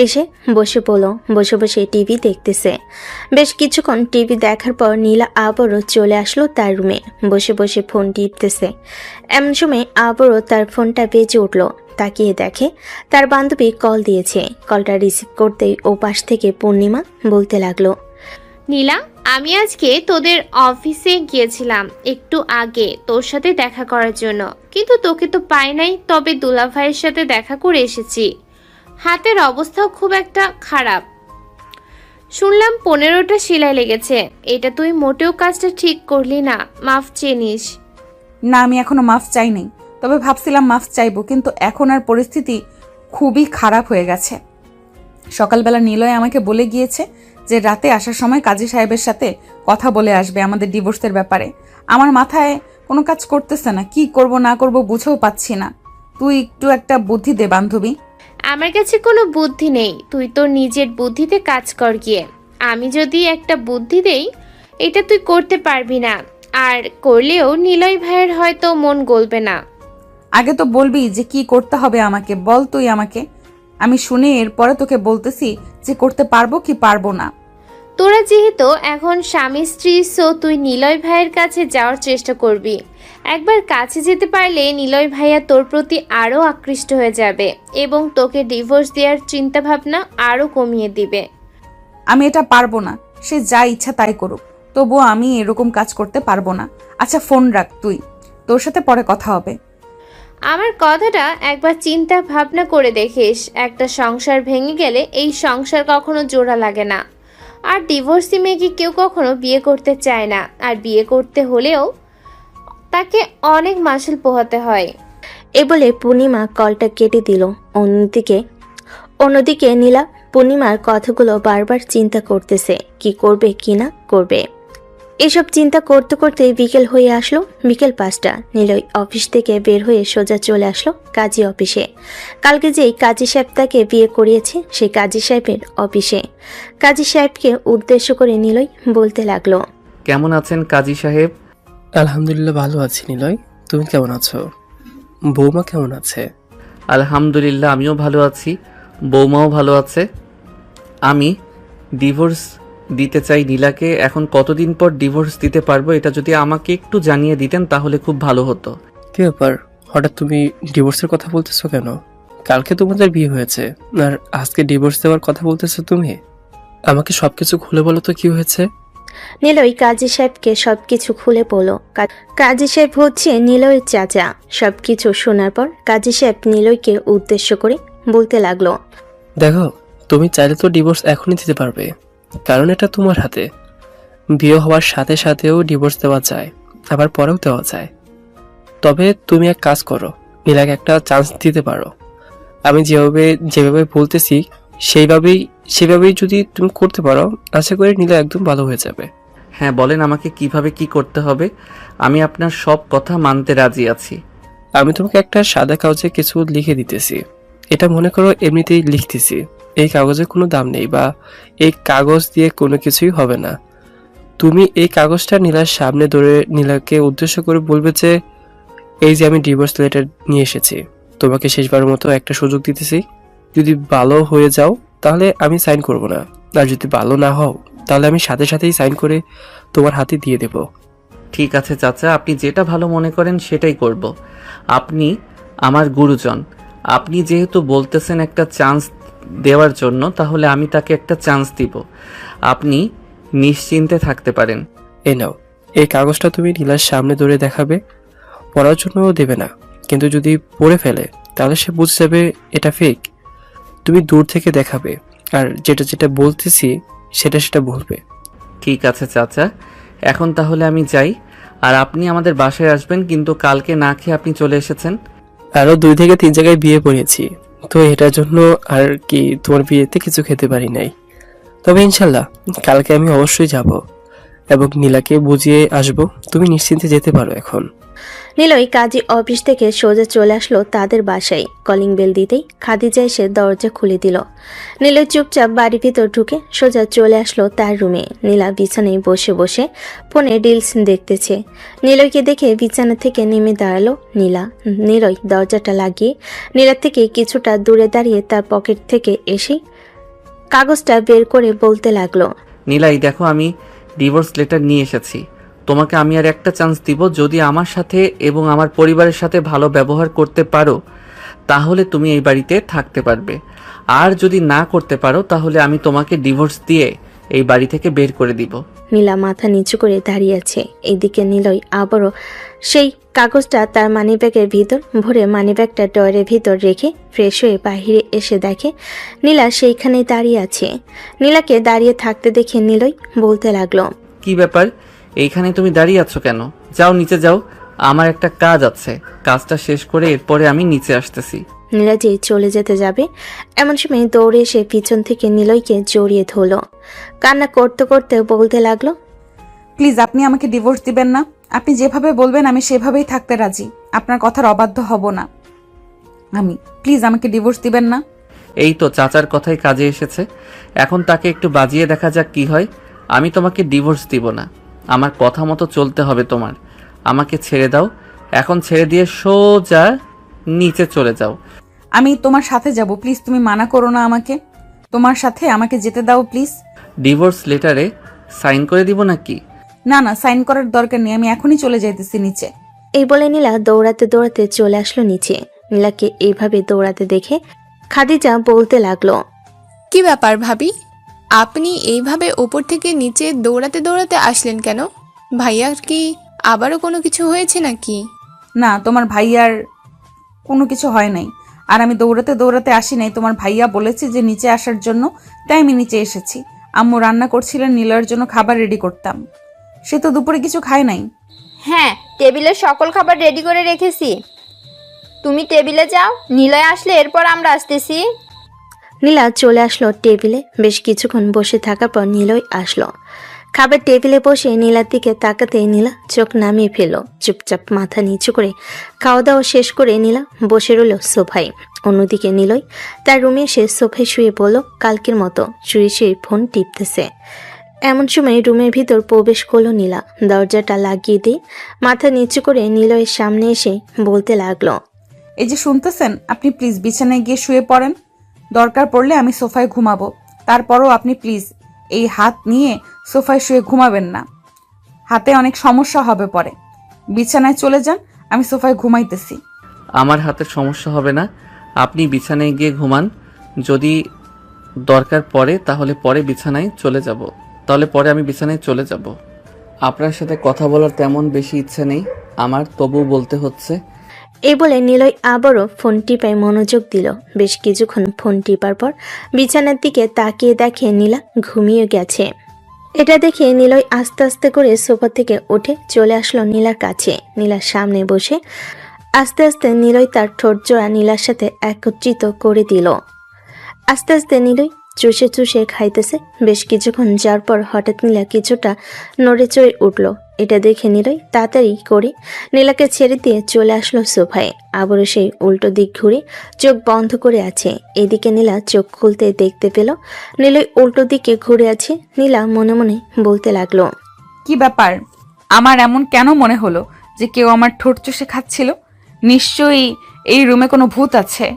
Speaker 1: এসে বসে পড়ল। বসে বসে টিভি দেখতেছে। বেশ কিছুক্ষণ টিভি দেখার পর নীলা আবারও চলে আসলো তার রুমে। বসে বসে ফোন টিপতেছে। এমন সময় আবারও তার ফোনটা বেজে উঠল। তাকিয়ে দেখে তার বান্ধবী কল দিয়েছে। কলটা রিসিভ করতেই ও পাশ থেকে পূর্ণিমা বলতে লাগলো,
Speaker 7: নীলা, আমি আজকে তোদের অফিসে গিয়েছিলাম একটু আগে তোর সাথে দেখা করার জন্য, কিন্তু তোকে তো পাই নাই। তবে দুলা ভাইয়ের সাথে দেখা করে এসেছি। হাতের অবস্থাও খুব একটা খারাপ। শুনলাম 15টা সেলাই লেগেছে। এটা তুই মোটেও কাজটা ঠিক করলি না, মাফ চেয়ে নিস।
Speaker 2: না, আমি এখনো মাফ চাই নাই, তবে ভাবছিলাম মাফ চাইবো, কিন্তু এখন আর পরিস্থিতি খুবই খারাপ হয়ে গেছে। সকালবেলা নিলয় আমাকে বলে গিয়েছে যে রাতে আসার সময় কাজী সাহেবের সাথে কথা বলে আসবে আমাদের ডিভোর্সের ব্যাপারে। আমার মাথায় কোনো কাজ করতেছে না, কি করব না করব বুঝেও পাচ্ছি না। তুই একটু একটা বুদ্ধি দে বান্ধবী।
Speaker 7: আমার কাছে কোনো বুদ্ধি নেই, তুই তোর নিজের বুদ্ধিতে কাজ কর গিয়ে। আমি যদি একটা বুদ্ধি দেই এটা তুই করতে পারবি না, আর করলেও নিলয় ভাইয়ের হয়তো মন গলবে না।
Speaker 2: আগে তো বলবি যে কি করতে হবে আমাকে, বল তুই আমাকে, আমি শুনে এরপরে তোকে বলতেছি যে করতে পারবো কি পারবো না।
Speaker 7: তোরা যেহেতু এখন স্বামী স্ত্রী, সো তুই নিলয় ভাইয়ের কাছে যাওয়ার চেষ্টা করবি। একবার কাছে যেতে পারলে নিলয় ভাইয়া তোর প্রতি আরও আকৃষ্ট হয়ে যাবে এবং তোকে ডিভোর্স দেওয়ার চিন্তা ভাবনা আরও কমিয়ে দিবে।
Speaker 2: আমি এটা পারবো না, সে যা ইচ্ছা তাই করুক, তবুও আমি এরকম কাজ করতে পারবো না। আচ্ছা ফোন রাখ তুই, তোর সাথে পরে কথা হবে।
Speaker 7: আমার কথাটা একবার চিন্তা ভাবনা করে দেখিস। একটা সংসার ভেঙে গেলে এই সংসার কখনো জোড়া লাগে না। আর ডিভোর্সি মেয়েকে কেউ কখনো বিয়ে করতে চায় না, আর বিয়ে করতে হলেও তাকে অনেক মাসুল পোহাতে হয়।
Speaker 1: এ বলে পূর্ণিমা কলটা কেটে দিল। অন্যদিকে নীলা পূর্ণিমার কথাগুলো বারবার চিন্তা করতেছে, কি করবে কি না করবে। এসব চিন্তা করতে করতে বিকেল হয়ে আসলো। বিকেল 5টা। নিলয় অফিস থেকে বের হয়ে সোজা চলে আসলো কাজী অফিসে। কালকে যেই কাজী সাহেব তাকে বিয়ে করিয়েছে সেই কাজী সাহেবের অফিসে। কাজী সাহেবকে উদ্দেশ্য করে নিলয় বলতে লাগলো,
Speaker 3: কেমন আছেন কাজী সাহেব?
Speaker 11: আলহামদুলিল্লাহ ভালো আছি নিলয়, তুমি কেমন আছো? বৌমা কেমন আছে?
Speaker 3: আলহামদুলিল্লাহ আমিও ভালো আছি, বৌমাও ভালো আছে। আমি ডিভোর্স দিতে চাই নীলাকে। এখন কতদিন পর ডিভোর্স দিতে পারবো এটা যদি আমাকে একটু জানিয়ে দিতেন তাহলে খুব ভালো হতো।
Speaker 11: কি ব্যাপার, হঠাৎ তুমি ডিভোর্সের কথা বলতেছো কেন? কালকে তোমাদের বিয়ে হয়েছে আর আজকে ডিভোর্স দেওয়ার কথা বলতেছো তুমি? আমাকে সবকিছু খুলে বলো তো কি হয়েছে।
Speaker 1: নিলয় কাজী সাহেবকে সবকিছু খুলে বলল। কাজী সাহেব হচ্ছে নিলয়ের চাচা। সবকিছু শোনার পর কাজী সাহেব নিলয়কে উদ্দেশ্য করে বলতে লাগলো,
Speaker 11: দেখো, তুমি চাইলে তো ডিভোর্স এখনই দিতে পারবে, কারণ এটা তোমার হাতে। বিয়ে হওয়ার সাথে সাথেও ডিভোর্স দেওয়া যায়, আবার পরেও দেওয়া যায়। তবে তুমি এক কাজ করো, নীলাকে একটা চান্স দিতে পারো। আমি যেভাবে বলতেছি সেভাবেই যদি তুমি করতে পারো, আশা করি নীলা একদম ভালো হয়ে যাবে।
Speaker 3: হ্যাঁ বলেন আমাকে কিভাবে কি করতে হবে, আমি আপনার সব কথা মানতে রাজি আছি।
Speaker 11: আমি তোমাকে একটা সাদা কাগজে কিছু লিখে দিতেছি। এটা মনে করো এমনিতেই লিখতেছি, এই কাগজের কোনো দাম নেই বা এই কাগজ দিয়ে কোনো কিছুই হবে না। তুমি এই কাগজটা নীলার সামনে ধরে নীলাকে উদ্দেশ্য করে বলবে যে, এই যে আমি ডিভোর্স লেটার নিয়ে এসেছি, তোমাকে শেষবারের মতো একটা সুযোগ দিতেছি। যদি ভালো হয়ে যাও তাহলে আমি সাইন করব না, আর যদি ভালো না হও তাহলে আমি সাথে সাথেই সাইন করে তোমার হাতে দিয়ে দেব।
Speaker 3: ঠিক আছে চাচা, আপনি যেটা ভালো মনে করেন সেটাই করব। আপনি আমার গুরুজন, আপনি যেহেতু বলতেছেন একটা চান্স দেওয়ার জন্য, তাহলে আমি তাকে একটা চান্স দিব। আপনি নিশ্চিন্তে থাকতে পারেন।
Speaker 11: এই নাও, এই কাগজটা তুমি নীলার সামনে ধরে দেখাবে। পড়ার জন্য দেবে না, কিন্তু যদি পড়ে ফেলে তাহলে সে বুঝে যাবে এটা ফেক। তুমি দূর থেকে দেখাবে, আর যেটা বলতেছি সেটা বলবে।
Speaker 3: ঠিক আছে চাচা, এখন তাহলে আমি যাই। আর আপনি আমাদের বাসায় আসবেন, কিন্তু কালকে না খেয়ে আপনি চলে এসেছেন।
Speaker 11: আরো 2 থেকে 3 জায়গায় বিয়ে পড়িয়েছি, তো এটার জন্য আর কি তোমার বিয়েতে কিছু খেতে পারি নাই। তবে ইনশাল্লাহ কালকে আমি অবশ্যই যাব এবং নীলাকে বুঝিয়ে আসব। তুমি নিশ্চিন্তে যেতে পারো এখন।
Speaker 1: নিলয় কাজী অফিস থেকে সোজা চলে আসলো তাদের বাসায়। কলিং বেল দিতেই খাদিজা এসে দরজা খুলে দিল। নিলয় চুপচাপ বাড়ির ভিতর ঢুকে সোজা চলে আসলো তার রুমে। নীলা বিছানায় বসে বসে ফোনে রিলস দেখতেছে। নিলয়কে দেখে বিছানা থেকে নেমে দাঁড়ালো নীলা। নিলয় দরজাটা লাগিয়ে নীলার থেকে কিছুটা দূরে দাঁড়িয়ে তার পকেট থেকে এসে কাগজটা বের করে বলতে লাগলো,
Speaker 3: নীলাই দেখো, আমি ডিভোর্স লেটার নিয়ে এসেছি। তোমাকে আমি আর একটা চান্স দিব। যদি আমার সাথে এবং আমার পরিবারের সাথে ভালো ব্যবহার করতে পারো তাহলে তুমি এই বাড়িতে থাকতে পারবে, আর যদি না করতে পারো তাহলে আমি তোমাকে ডিভোর্স দিয়ে এই বাড়ি থেকে বের করে দিব।
Speaker 1: নীলা মাথা নিচু করে দাঁড়িয়ে আছে। এইদিকে নিলয় আবারও সেই কাগজটা তার মানিব্যাগের ভিতর ভরে মানিব্যাগটা ডয়ারের ভিতর রেখে ফ্রেশ হয়ে বাহিরে এসে দেখে নীলা সেইখানেই দাঁড়িয়ে আছে। নীলাকে দাঁড়িয়ে থাকতে দেখে নিলয় বলতে লাগলো,
Speaker 3: কি ব্যাপার, এইখানে তুমি দাঁড়িয়ে আছো কেন? যাও নিচে যাও, আমার একটা কাজ আছে, কাজটা শেষ করে এরপরে আমি নিচে আসতেছি।
Speaker 1: নীলা যে চলে যেতে যাবে এমন সময় দৌড়ে এসে পিছন থেকে নিলয়কে জড়িয়ে ধরল। কান্না করতে করতে বলতে লাগলো,
Speaker 2: প্লিজ আপনি আমাকে ডিভোর্স দিবেন না। আপনি যেভাবে বলবেন আমি সেভাবেই থাকতে রাজি। আপনার কথার অবাধ্য হব না আমি। প্লিজ আমাকে ডিভোর্স দিবেন না।
Speaker 3: এই তো চাচার কথাই কাজে এসেছে, এখন তাকে একটু বাজিয়ে দেখা যাক কি হয়। আমি তোমাকে ডিভোর্স দিব না, আমার কথা মতো চলতে হবে তোমার। আমাকে ছেড়ে দাও, এখন ছেড়ে দিয়ে সোজা নিচে চলে যাও।
Speaker 2: আমি তোমার সাথে যাব, প্লিজ তুমি মানা করো না আমাকে। তোমার সাথে আমাকে যেতে দাও প্লিজ।
Speaker 3: ডিভোর্স লেটারে সাইন করে দিব নাকি?
Speaker 2: না না, সাইন করার দরকার নেই, আমি এখনই চলে যাইতেছি নিচে।
Speaker 1: এই বলে নীলা দৌড়াতে দৌড়াতে চলে আসলো নিচে। নীলাকে এইভাবে দৌড়াতে দেখে খাদিজা বলতে লাগলো,
Speaker 4: কি ব্যাপার ভাবি, আপনি এইভাবে ওপর থেকে নিচে দৌড়াতে দৌড়াতে আসলেন কেন? ভাইয়ার কি আবারও কোনো কিছু হয়েছে নাকি?
Speaker 2: না, তোমার ভাইয়ার কোনো কিছু হয় নাই। আর আমি দৌড়াতে দৌড়াতে আসি নাই, তোমার ভাইয়া বলেছে যে নিচে আসার জন্য, তাই আমি নিচে এসেছি। আম্মু রান্না করছিলেন, নিলয়ের জন্য খাবার রেডি করতাম। সে তো দুপুরে কিছু খায় নাই।
Speaker 8: হ্যাঁ, টেবিলে সকল খাবার রেডি করে রেখেছি, তুমি টেবিলে যাও, নিলয় আসলে এরপর আমরা আসতেছি।
Speaker 1: নীলা চলে আসলো টেবিলে। বেশ কিছুক্ষণ বসে থাকার পর নিলয় আসলো। খাবার টেবিলে বসে নীলার দিকে তাকাতে নীলা চোখ নামিয়ে ফেলল। চুপচাপ মাথা নিচু করে খাওয়া দাওয়া শেষ করে নীলা বসে রইল সোফায়। অন্যদিকে নিলয় তার রুমে এসে সোফায় শুয়ে বলল কালকের মতো শুয়ে শুয়ে ফোন টিপতেছে। এমন সময় রুমের ভিতর প্রবেশ করলো নীলা। দরজাটা লাগিয়ে দিয়ে মাথা নিচু করে নিলয়ের সামনে এসে বলতে লাগলো,
Speaker 2: এই যে শুনতেছেন, আপনি প্লিজ বিছানায় গিয়ে শুয়ে পড়েন। দরকার পড়লে আমি সোফায় ঘুমাবো, তারপরও আপনি প্লিজ এই হাত নিয়ে সোফায় শুয়ে ঘুমাবেন না, হাতে অনেক সমস্যা হবে পরে। বিছানায় চলে যান, আমি সোফায় ঘুমাইতেছি।
Speaker 3: আমার হাতের সমস্যা হবে না, আপনি বিছানায় গিয়ে ঘুমান। যদি দরকার পড়ে তাহলে পরে বিছানায় চলে যাব, তাহলে পরে আমি বিছানায় চলে যাব। আপনার সাথে কথা বলার তেমন বেশি ইচ্ছে নেই আমার, তবুও বলতে হচ্ছে।
Speaker 1: এই বলে নিলয় আবারও ফোন টিপায় মনোযোগ দিল। বেশ কিছুক্ষণ ফোন টিপার পর বিছানার দিকে তাকিয়ে দেখে নীলা ঘুমিয়ে গেছে। এটা দেখে নিলয় আস্তে আস্তে করে সোফা থেকে উঠে চলে আসলো নীলার কাছে। নীলার সামনে বসে আস্তে আস্তে নিলয় তার ঠোঁট জোড়া নীলার সাথে একত্রিত করে দিল। আস্তে আস্তে নিলয় চুষে চুষে খাইতেছে। বেশ কিছুক্ষণ যাওয়ার পর হঠাৎ নীলা কিছুটা নড়ে চড়ে উঠল। এটা দেখে নিলয় তাড়াতাড়ি করে নীলাকে ছেড়ে দিয়ে চলে আসলো সোফায়। আবারও সেই উল্টো দিক ঘুরে চোখ বন্ধ করে আছে। এদিকে নীলা চোখ খুলতে দেখতে পেল নিলয় উল্টো দিকে ঘুরে আছে। নীলা মনে মনে বলতে লাগলো,
Speaker 2: কি ব্যাপার, আমার এমন কেন মনে হলো যে কেউ আমার ঠোঁট চুষে খাচ্ছিল? নিশ্চয়ই এই রুমে কোনো ভূত আছে।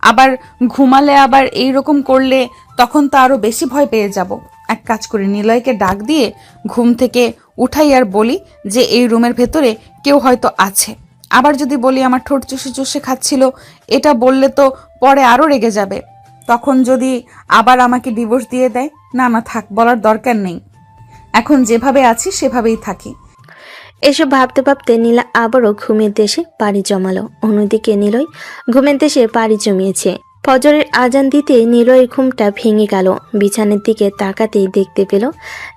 Speaker 2: আবার ঘুমালে আবার এই রকম করলে তখন তো আরো বেশি ভয় পেয়ে যাব। এক কাজ করি, নিলয়কে ডাক দিয়ে ঘুম থেকে উঠাই আর বলি যে এই রুমের ভেতরে কেউ হয়তো আছে। আবার যদি বলি আমার ঠোঁট চুষে চুষে খাচ্ছিল, এটা বললে তো পরে আরো রেগে যাবে। তখন যদি আবার আমাকে ডিভোর্স দিয়ে দেয়। না না, থাক, বলার দরকার নেই। এখন যেভাবে আছি সেভাবেই থাকি।
Speaker 1: এসব ভাবতে ভাবতে নীলা আবারও ঘুমের দেশে পাড়ি জমালো। অন্যদিকে নিলয় ঘুমের দেশে পাড়ি জমিয়েছে। ফজরের আজান দিতে নিলয়ের ঘুমটা ভেঙে গেল। বিছানের দিকে তাকাতেই দেখতে পেল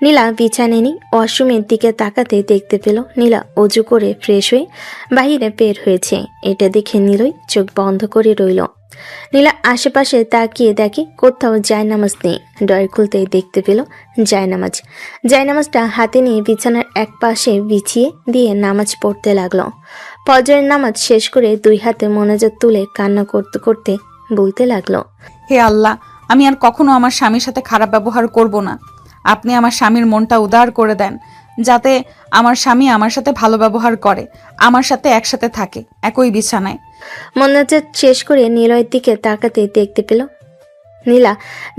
Speaker 1: নীলা বিছানে নেই। ওয়াশরুমের দিকে তাকাতে দেখতে পেল নীলা অজু করে ফ্রেশ হয়ে বাহিরে বের হয়েছে। এটা দেখে নিলয় চোখ বন্ধ করে রইল। নীলা আশেপাশে তাকিয়ে দেখে কোথাও জায়নামাজ নেই। ড্রয়ার খুলতেই দেখতে পেল জায়নামাজটা হাতে নিয়ে বিছানার এক পাশে বিছিয়ে দিয়ে নামাজ পড়তে লাগলো। ফজরের নামাজ শেষ করে দুই হাতে মনোযোগ তুলে কান্না করতে করতে বলতে লাগলো,
Speaker 2: হে আল্লাহ, আমি আর কখনো আমার স্বামীর সাথে খারাপ ব্যবহার করব না। আপনি আমার স্বামীর মনটা উদার করে দেন, যাতে আমার স্বামী আমার সাথে ভালো ব্যবহার করে, আমার সাথে একসাথে থাকে একই বিছানায়।
Speaker 1: মনোযোগ শেষ করে নিলয়ের দিকে তাকাতে দেখতে পেল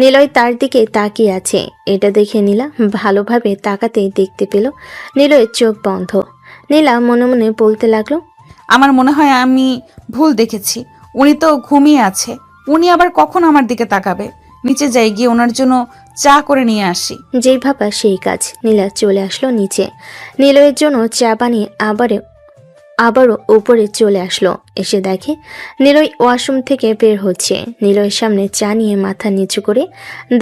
Speaker 1: নিলয় তার দিকে তাকিয়ে আছে। এটা দেখে নীলা ভালোভাবে তাকাতেই দেখতে পেল নিলয়ের চোখ বন্ধ। নীলা মনে মনে বলতে লাগলো,
Speaker 2: আমার মনে হয় আমি ভুল দেখেছি, উনি তো ঘুমিয়ে আছে, উনি আবার কখন আমার দিকে তাকাবে? নিচে যাই, গিয়ে ওনার জন্য চা করে নিয়ে আসি।
Speaker 1: যেই ভাবা সেই কাজ। নীলা চলে আসলো নিচে। নিলয়ের জন্য চা বানিয়ে আবারও উপরে চলে আসলো। এসে দেখে নিলয় ওয়াশরুম থেকে বের হচ্ছে। নিলয়ের সামনে চা নিয়ে মাথা নিচু করে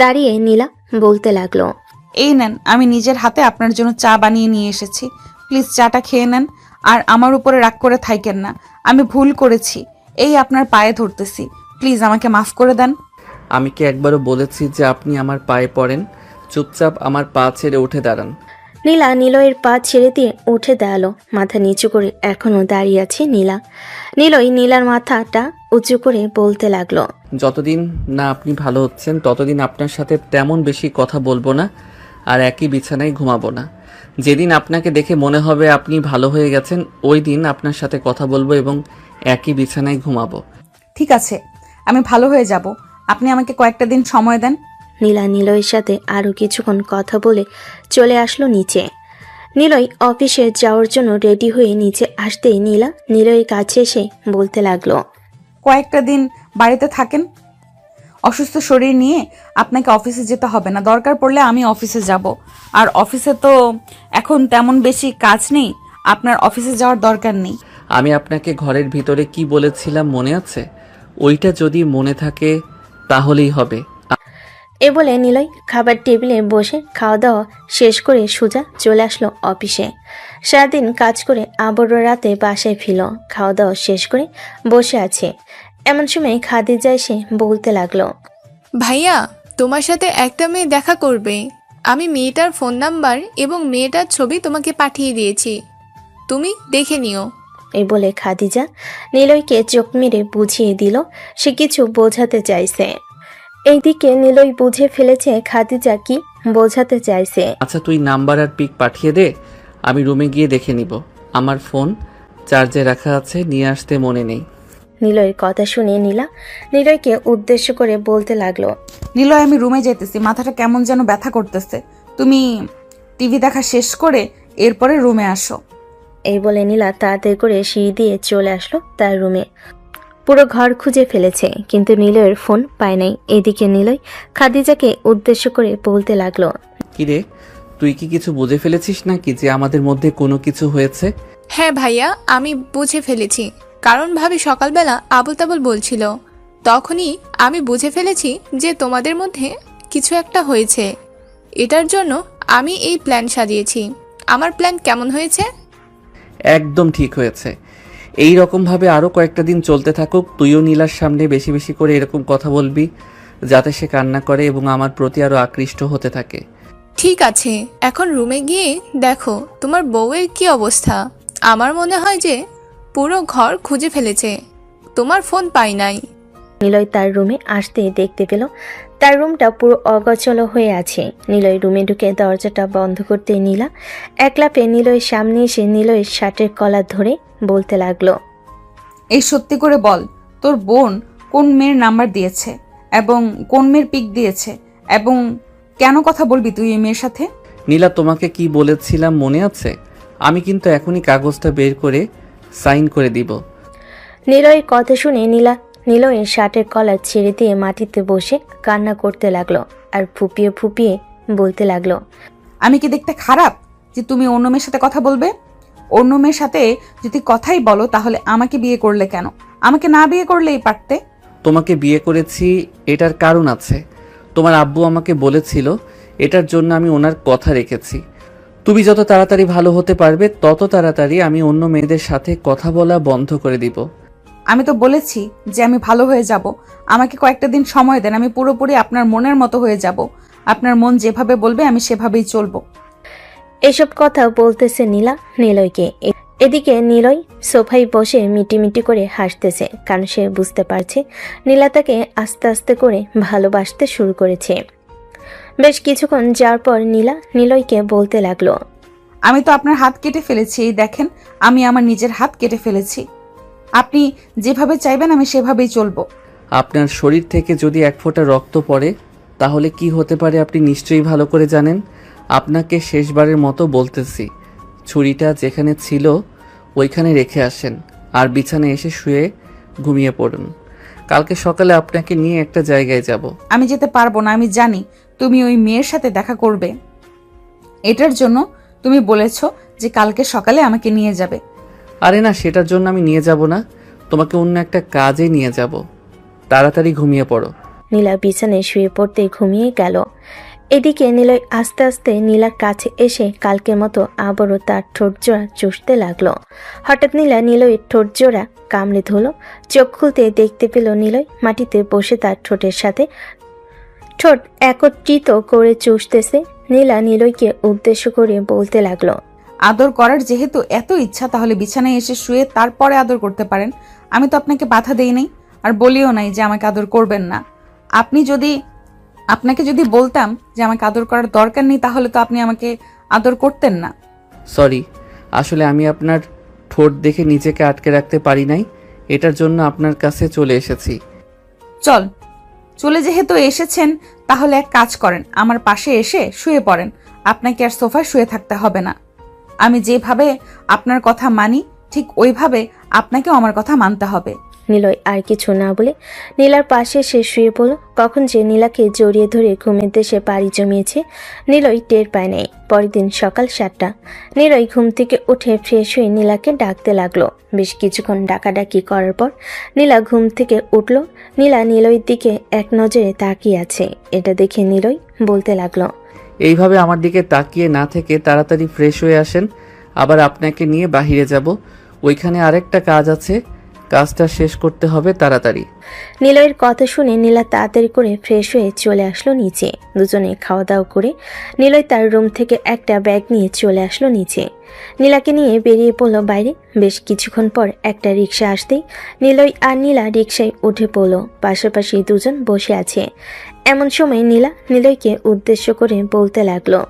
Speaker 1: দাঁড়িয়ে নীলা বলতে লাগলো,
Speaker 2: এই নেন, আমি নিজের হাতে আপনার জন্য চা বানিয়ে নিয়ে এসেছি। প্লিজ চাটা খেয়ে নেন, আর আমার উপরে রাগ করে থাকেন না। আমি ভুল করেছি, এই আপনার পায়ে ধরতেছি, প্লিজ আমাকে মাফ করে দেন।
Speaker 3: আমি কি একবারও বলেছি যে আপনি আমার পায়ে পড়েন? চুপচাপ আমার পা ছেড়ে উঠে দাঁড়ান।
Speaker 1: নীলা নিলয়ের পা ছেড়ে দিয়ে উঠে দাঁড়ালো। মাথা নিচু করে এখনো দাঁড়িয়ে আছে নীলা। নিলয় নীলার মাথাটা উঁচু করে বলতে লাগলো,
Speaker 3: যতদিন না আপনি ভালো হচ্ছেন ততদিন আপনার সাথে তেমন বেশি কথা বলবো না, আর একই বিছানায় ঘুমাবো না। যেদিন আপনাকে দেখে মনে হবে আপনি ভালো হয়ে গেছেন, ওই দিন আপনার সাথে কথা বলবো এবং একই বিছানায় ঘুমাবো।
Speaker 2: ঠিক আছে, আমি ভালো হয়ে যাব, আপনি আমাকে কয়েকটা দিন সময় দেন।
Speaker 1: নীলা নিলয়ের সাথে আরও কিছুক্ষণ কথা বলে চলে আসলো নিচে। নিলয় অফিসে যাওয়ার জন্য রেডি হয়ে নিচে আসতেই নীলা নিলয়ের কাছে এসে বলতে লাগলো,
Speaker 2: কয়েকটা দিন বাড়িতে থাকেন। অসুস্থ শরীর নিয়ে আপনাকে অফিসে যেতে হবে না, দরকার পড়লে আমি অফিসে যাব। আর অফিসে তো এখন তেমন বেশি কাজ নেই, আপনার অফিসে যাওয়ার দরকার নেই।
Speaker 3: আমি আপনাকে ঘরের ভিতরে কি বলেছিলাম মনে আছে? ওইটা যদি মনে থাকে তাহলেই হবে।
Speaker 1: এ বলে নিলয় খাবার টেবিলে বসে খাওয়া দাওয়া শেষ করে সোজা চলে আসলো অফিসে। সারাদিন কাজ করে আবারও রাতে বাসায় ফিরল। খাওয়া দাওয়া শেষ করে বসে আছে। এমন সময় খাদিজা এসে বলতে লাগলো,
Speaker 4: ভাইয়া, তোমার সাথে একটা মেয়ে দেখা করবে। আমি মেয়েটার ফোন নাম্বার এবং মেয়েটার ছবি তোমাকে পাঠিয়ে দিয়েছি, তুমি দেখে নিও।
Speaker 1: এই বলে খাদিজা নিলয়কে চোখ মেরে বুঝিয়ে দিল সে কিছু বোঝাতে চাইছে। এইদিকে নিলয় বুঝে ফেলেছে খাদিজা কি বোঝাতে চাইছে।
Speaker 3: আচ্ছা, তুই নাম্বার আর পিক পাঠিয়ে দে, আমি রুমে গিয়ে দেখে নিব। আমার ফোন চার্জে রাখা আছে, নিয়ে আসতে মনে নেই।
Speaker 1: নিলয়ের কথা শুনে নীলা নিলয়কে উদ্দেশ্য করে বলতে লাগলো,
Speaker 2: নিলয়, আমি রুমে যেতেছি, মাথাটা কেমন যেন ব্যথা করতেছে। তুমি টিভি দেখা শেষ করে এরপরে রুমে আসো।
Speaker 1: এই বলে নীলা তাড়াতাড়ি করে সিঁড়ি দিয়ে চলে আসলো তার রুমে। পুরো ঘর খুঁজে ফেলেছে কিন্তু নিলয়ের ফোন পায় নাই। এদিকে নিলয় খাদিজাকে উদ্দেশ্য করে বলতে লাগলো,
Speaker 3: কিরে, তুই কি কিছু বুঝে ফেলেছিস নাকি যে আমাদের মধ্যে কোনো কিছু হয়েছে?
Speaker 4: হ্যাঁ ভাইয়া, আমি বুঝে ফেলেছি, কারণ ভাবি সকালবেলা আবুল তাবুল বলছিল, তখনই আমি বুঝে ফেলেছি যে তোমাদের মধ্যে কিছু একটা হয়েছে। এটার জন্য আমি এই প্ল্যান সাজিয়েছি। আমার প্ল্যান কেমন হয়েছে?
Speaker 3: একদম ঠিক হয়েছে। এই রকমভাবে আরও কয়েকটা দিন চলতে থাকুক। তুইও নীলার সামনে বেশি বেশি করে এরকম কথা বলবি যাতে সে কান্না করে এবং আমার প্রতি আরও আকৃষ্ট হতে থাকে।
Speaker 4: ঠিক আছে, এখন রুমে গিয়ে দেখো তোমার বউয়ের কি অবস্থা। আমার মনে হয় যে পুরো ঘর খুঁজে ফেলেছে, তোমার ফোন পাই নাই।
Speaker 1: নিলয় তার রুমে আসতে দেখতে পেল তার রুমটা পুরো অগোছালো হয়ে আছে। নিলয় রুমে ঢুকে দরজাটা বন্ধ করতে নীলা একলাপে নিলয়ের সামনে এসে নিলয়ের শার্টের কলার ধরে বলতে লাগলো,
Speaker 2: এই সত্যি করে বল, তোর বোন কোন মেয়ের নাম্বার দিয়েছে এবং কোন মেয়ের পিক দিয়েছে, এবং কেন কথা বলবি তুই এই মেয়ের সাথে?
Speaker 3: নীলা, তোমাকে কি বলেছিলাম মনে আছে? আমি কিন্তু এখনই কাগজটা বের করে সাইন করে দিব।
Speaker 1: নিলয়ের কথা শুনে নীলা নিলয়ের শার্টের কলার ছেড়ে দিয়ে মাটিতে বসে কান্না করতে লাগলো আর ফুপিয়ে ফুপিয়ে বলতে লাগলো,
Speaker 2: আমি কি দেখতে খারাপ যে তুমি অন্য মেয়ের সাথে কথা বলবে? অন্য মেয়ের সাথে যদি কথাই বলো তাহলে আমাকে বিয়ে করলে কেন? আমাকে না বিয়ে করলেই পারতে।
Speaker 3: তোমাকে বিয়ে করেছি এটার কারণ আছে। তোমার আব্বু আমাকে বলেছিল, এটার জন্য আমি ওনার কথা রেখেছি। তুমি যত তাড়াতাড়ি ভালো হতে পারবে তত তাড়াতাড়ি আমি অন্য মেয়েদের সাথে কথা বলা বন্ধ করে দিব।
Speaker 2: আমি তো বলেছি যে আমি ভালো হয়ে যাব, আমাকে কয়েকটা দিন সময় দেন, আমি পুরোপুরি আপনার মনের মতো হয়ে যাব। আপনার মন যেভাবে বলবে আমি সেভাবেই চলবো।
Speaker 1: এসব কথা বলতেছে নীলা নিলয়কে। এদিকে নিলয় সোফায় বসে মিটিমিটি করে হাসতেছে, কারণ সে বুঝতে পারছে নীলা তাকে আস্তে আস্তে করে ভালোবাসতে শুরু করেছে। বেশ কিছুক্ষণ যাওয়ার পর নীলা নিলয়কে বলতে লাগলো,
Speaker 2: আমি তো আপনার হাত কেটে ফেলেছি, এই দেখেন আমি আমার নিজের হাত কেটে ফেলেছি। আপনি যেভাবে চাইবেন আমি সেভাবেই চলবো।
Speaker 3: আপনার শরীর থেকে যদি এক ফোঁটা রক্ত পড়ে তাহলে কি হতে পারে আপনি নিশ্চয়ই ভালো করে জানেন। আপনাকে শেষবারের মতো বলতেছি, ছুরিটা যেখানে ছিল ওইখানে রেখে আসেন আর বিছানায় এসে শুয়ে ঘুমিয়ে পড়ুন। কালকে সকালে আপনাকে নিয়ে একটা জায়গায় যাব।
Speaker 2: আমি যেতে পারবো না, আমি জানি তুমি ওই মেয়ের সাথে দেখা করবে। এটার জন্য তুমি বলেছ যে কালকে সকালে আমাকে নিয়ে যাবে।
Speaker 3: আরে না, সেটার জন্য আমি নিয়ে যাব না, তোমাকে অন্য একটা কাজে নিয়ে যাব। তাড়াতাড়ি ঘুমিয়ে পড়ো।
Speaker 1: নীলা বিছানায় শুয়ে পড়তে ঘুমিয়ে গেল। এদিকে নিলয় আস্তে আস্তে নীলার কাছে এসে কালকের মতো আবারও তার ঠোঁট জোড়া চুষতে লাগলো। হঠাৎ নীলা নিলয়ের ঠোঁট জোড়া কামড়ে ধরল। চোখ খুলতে দেখতে পেল নিলয় মাটিতে বসে তার ঠোঁটের সাথে ঠোঁট একত্রিত করে চুষতেছে। নীলা নিলয়কে উদ্দেশ্য করে বলতে লাগলো,
Speaker 2: আদর করার যেহেতু এত ইচ্ছা, তাহলে বিছানায় এসে শুয়ে তারপরে আদর করতে পারেন। আমি তো আপনাকে বাধা দেই নাই, আর বলিও নাই যে আমাকে আদর করবেন না। আপনাকে যদি বলতাম যে আমাকে আদর করার দরকার নেই, তাহলে তো আপনি আমাকে আদর করতেন না।
Speaker 3: সরি, আসলে আমি আপনার ঠোঁট দেখে নিজেকে আটকে রাখতে পারি নাই, এটার জন্য আপনার কাছে চলে এসেছি।
Speaker 2: চলে যেহেতু এসেছেন, তাহলে এক কাজ করেন, আমার পাশে এসে শুয়ে পড়েন। আপনাকে আর সোফায় শুয়ে থাকতে হবে না। আমি যেভাবে আপনার কথা মানি, ঠিক ওইভাবে আপনাকেও আমার কথা মানতে হবে।
Speaker 1: নিলয় আর কিছু না বলে নীলার পাশে সে শুয়ে পড়ল। কখন যে নীলাকে জড়িয়ে ধরে ঘুমের দেশে পাড়ি জমিয়েছে নিলয় টের পায় নাই। পরের দিন সকাল 7টা। নিলয় ঘুম থেকে উঠে ফ্রেশ হয়ে নীলাকে ডাকতে লাগলো। বেশ কিছুক্ষণ ডাকাডাকি করার পর নীলা ঘুম থেকে উঠল। নীলা নিলয়ের দিকে এক নজরে তাকিয়ে আছে। এটা দেখে নিলয় বলতে লাগলো,
Speaker 3: এইভাবে আমার দিকে তাকিয়ে না থেকে তাড়াতাড়ি ফ্রেশ হয়ে আসেন, আবার আপনাকে নিয়ে বাহিরে যাব। ওইখানে আরেকটা কাজ আছে, কাজটা শেষ করতে হবে তাড়াতাড়ি।
Speaker 1: নিলয়ের কথা শুনে নীলা তাড়াতাড়ি করে ফ্রেশ হয়ে চলে আসলো নিচে। দুজনে খাওয়া দাওয়া করে নিলয় তার রুম থেকে একটা ব্যাগ নিয়ে চলে আসলো নিচে। নীলাকে নিয়ে বেরিয়ে পড়লো বাইরে। বেশ কিছুক্ষণ পর একটা রিক্সা আসতেই নিলয় আর নীলা রিক্সায় উঠে পড়লো। পাশাপাশি দুজন বসে আছে। এমন সময় নীলা নিলয়কে উদ্দেশ্য করে বলতে লাগলো,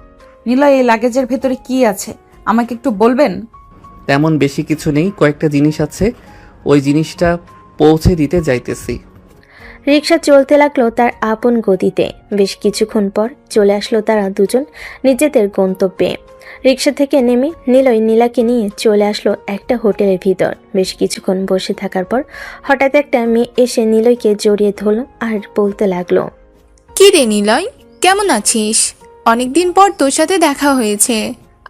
Speaker 2: নিলয়, এই লাগেজের ভেতরে কি আছে আমাকে একটু বলবেন?
Speaker 3: তেমন বেশি কিছু নেই, কয়েকটা জিনিস আছে, ওই জিনিসটা পৌঁছে দিতে যাইতেছি।
Speaker 1: রিক্সা চলতে লাগলো তার আপন গতিতে। বেশ কিছুক্ষণ পর চলে আসলো তারা দুজন নিজেদের গন্তব্যে। রিক্সা থেকে নেমে নিলয় নীলাকে নিয়ে চলে আসলো একটা হোটেলের ভিতর। বেশ কিছুক্ষণ বসে থাকার পর হঠাৎ একটা মেয়ে এসে নিলয়কে জড়িয়ে ধরলো আর বলতে লাগলো,
Speaker 4: কি রে নিলয়, কেমন আছিস? অনেকদিন পর তোর সাথে দেখা হয়েছে।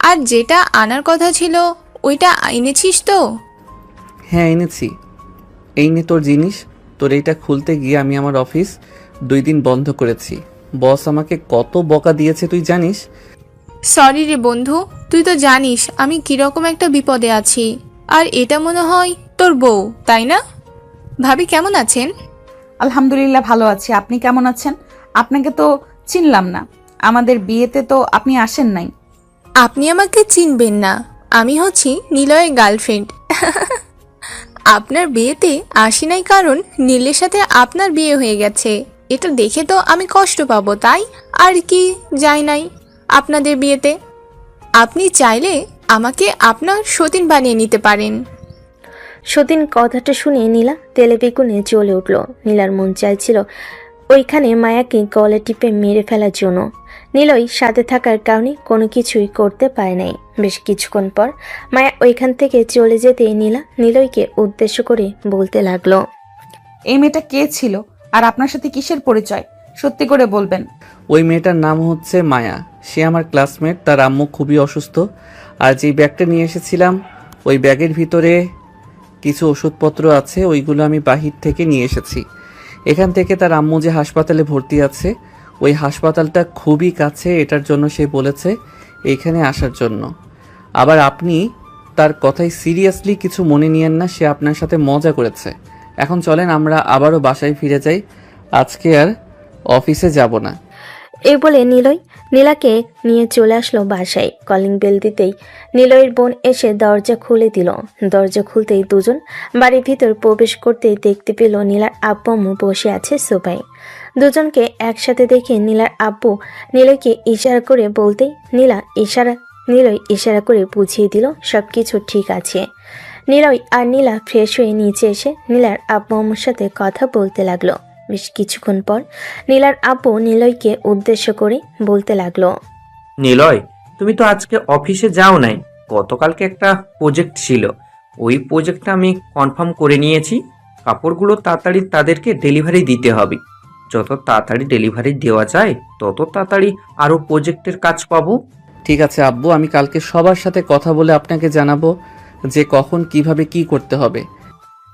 Speaker 4: আর যেটা আনার কথা ছিল ওইটা এনেছিস তো?
Speaker 3: হ্যাঁ এনেছি, এই নে তোর জিনিস। তোর এইটা খুলতে গিয়ে আমি আমার অফিস 2 দিন বন্ধ করেছি। বস আমাকে কত বকা দিয়েছে তুই জানিস?
Speaker 4: সরি রে বন্ধু, তুই তো জানিস আমি কিরকম একটা বিপদে আছি। আর এটা মনে হয় তোর বউ, তাই না? ভাবি কেমন আছেন?
Speaker 2: আলহামদুলিল্লাহ ভালো আছি। আপনি কেমন আছেন? আপনাকে তো চিনলাম না, আমাদের বিয়েতে তো আপনি আসেন নাই।
Speaker 4: আপনি আমাকে চিনবেন না, আমি হচ্ছি নিলয়ের গার্লফ্রেন্ড। আপনার বিয়েতে আসি নাই কারণ নীলের সাথে আপনার বিয়ে হয়ে গেছে, এটা দেখে তো আমি কষ্ট পাবো, তাই আর কি যাই নাই আপনাদের বিয়েতে। আপনি চাইলে আমাকে আপনার সতীন বানিয়ে নিতে পারেন।
Speaker 1: সতীন কথাটা শুনে নীলা তেলে বেগুনে জ্বলে উঠল। নীলার মন চাইছিল ওইখানে মায়াকে গলা টিপে মেরে ফেলার জন্য। নিলয় সাথে থাকার কারণে কোনো কিছুই করতে পারে নাই। বেশ কিছুক্ষণ পর মায়া ওইখান থেকে চলে যেতে নীলা নিলয়কে উদ্দেশ্য করে বলতে লাগলো,
Speaker 2: এই মেয়েটা কে ছিল আর আপনার সাথে কিসের পরিচয়? সত্যি করে বলবেন।
Speaker 3: ওই মেয়েটার নাম হচ্ছে মায়া, সে আমার ক্লাসমেট। তার আম্মু খুবই অসুস্থ, আর যেই ব্যাগটা নিয়ে এসেছিলাম ওই ব্যাগের ভিতরে কিছু ওষুধপত্র আছে, ওইগুলো আমি বাহির থেকে নিয়ে এসেছি। এখান থেকে তার আম্মু যে হাসপাতালে ভর্তি আছে, ওই হাসপাতালটা খুবই কাছে, এটার জন্য সে বলেছে এইখানে আসার জন্য। আবার আপনি তার কথাই সিরিয়াসলি কিছু মনে নিয়েন না, সে আপনার সাথে মজা করেছে। এখন চলেন আমরা আবারও বাসায় ফিরে যাই, আজকে আর অফিসে যাব না।
Speaker 1: এই বলে নিলয় নীলাকে নিয়ে চলে আসলো বাসায়। কলিং বেল দিতেই নিলয়ের বোন এসে দরজা খুলে দিল। দরজা খুলতেই দুজন বাড়ির ভিতর প্রবেশ করতেই দেখতে পেল নীলার আব্বু আম্মু বসে আছে সোফায়। দুজনকে একসাথে দেখে নীলার আব্বু নিলয়কে ইশারা করে বলতেই নিলয় ইশারা করে বুঝিয়ে দিল সবকিছু ঠিক আছে। নিলয় আর নীলা ফ্রেশ হয়ে নিচে এসে নীলার আব্বু আম্মুর সাথে কথা বলতে লাগলো। বেশ কিছুক্ষণ পর নীলার আব্বু নিলয়কে উদ্দেশ্য করে বলতে লাগলো,
Speaker 10: নিলয়, তুমি তো আজকে অফিসে যাও নাই। গতকালকে একটা প্রজেক্ট ছিল, ওই প্রজেক্টটা আমি কনফার্ম করে নিয়েছি। কাপড়গুলো তাড়াতাড়ি তাদেরকে ডেলিভারি দিতে হবে। যত তাড়াতাড়ি ডেলিভারি দেওয়া যায় তত তাড়াতাড়ি আরও প্রজেক্টের কাজ পাবো।
Speaker 3: ঠিক আছে আব্বু, আমি কালকে সবার সাথে কথা বলে আপনাকে জানাবো যে কখন কিভাবে কি করতে হবে।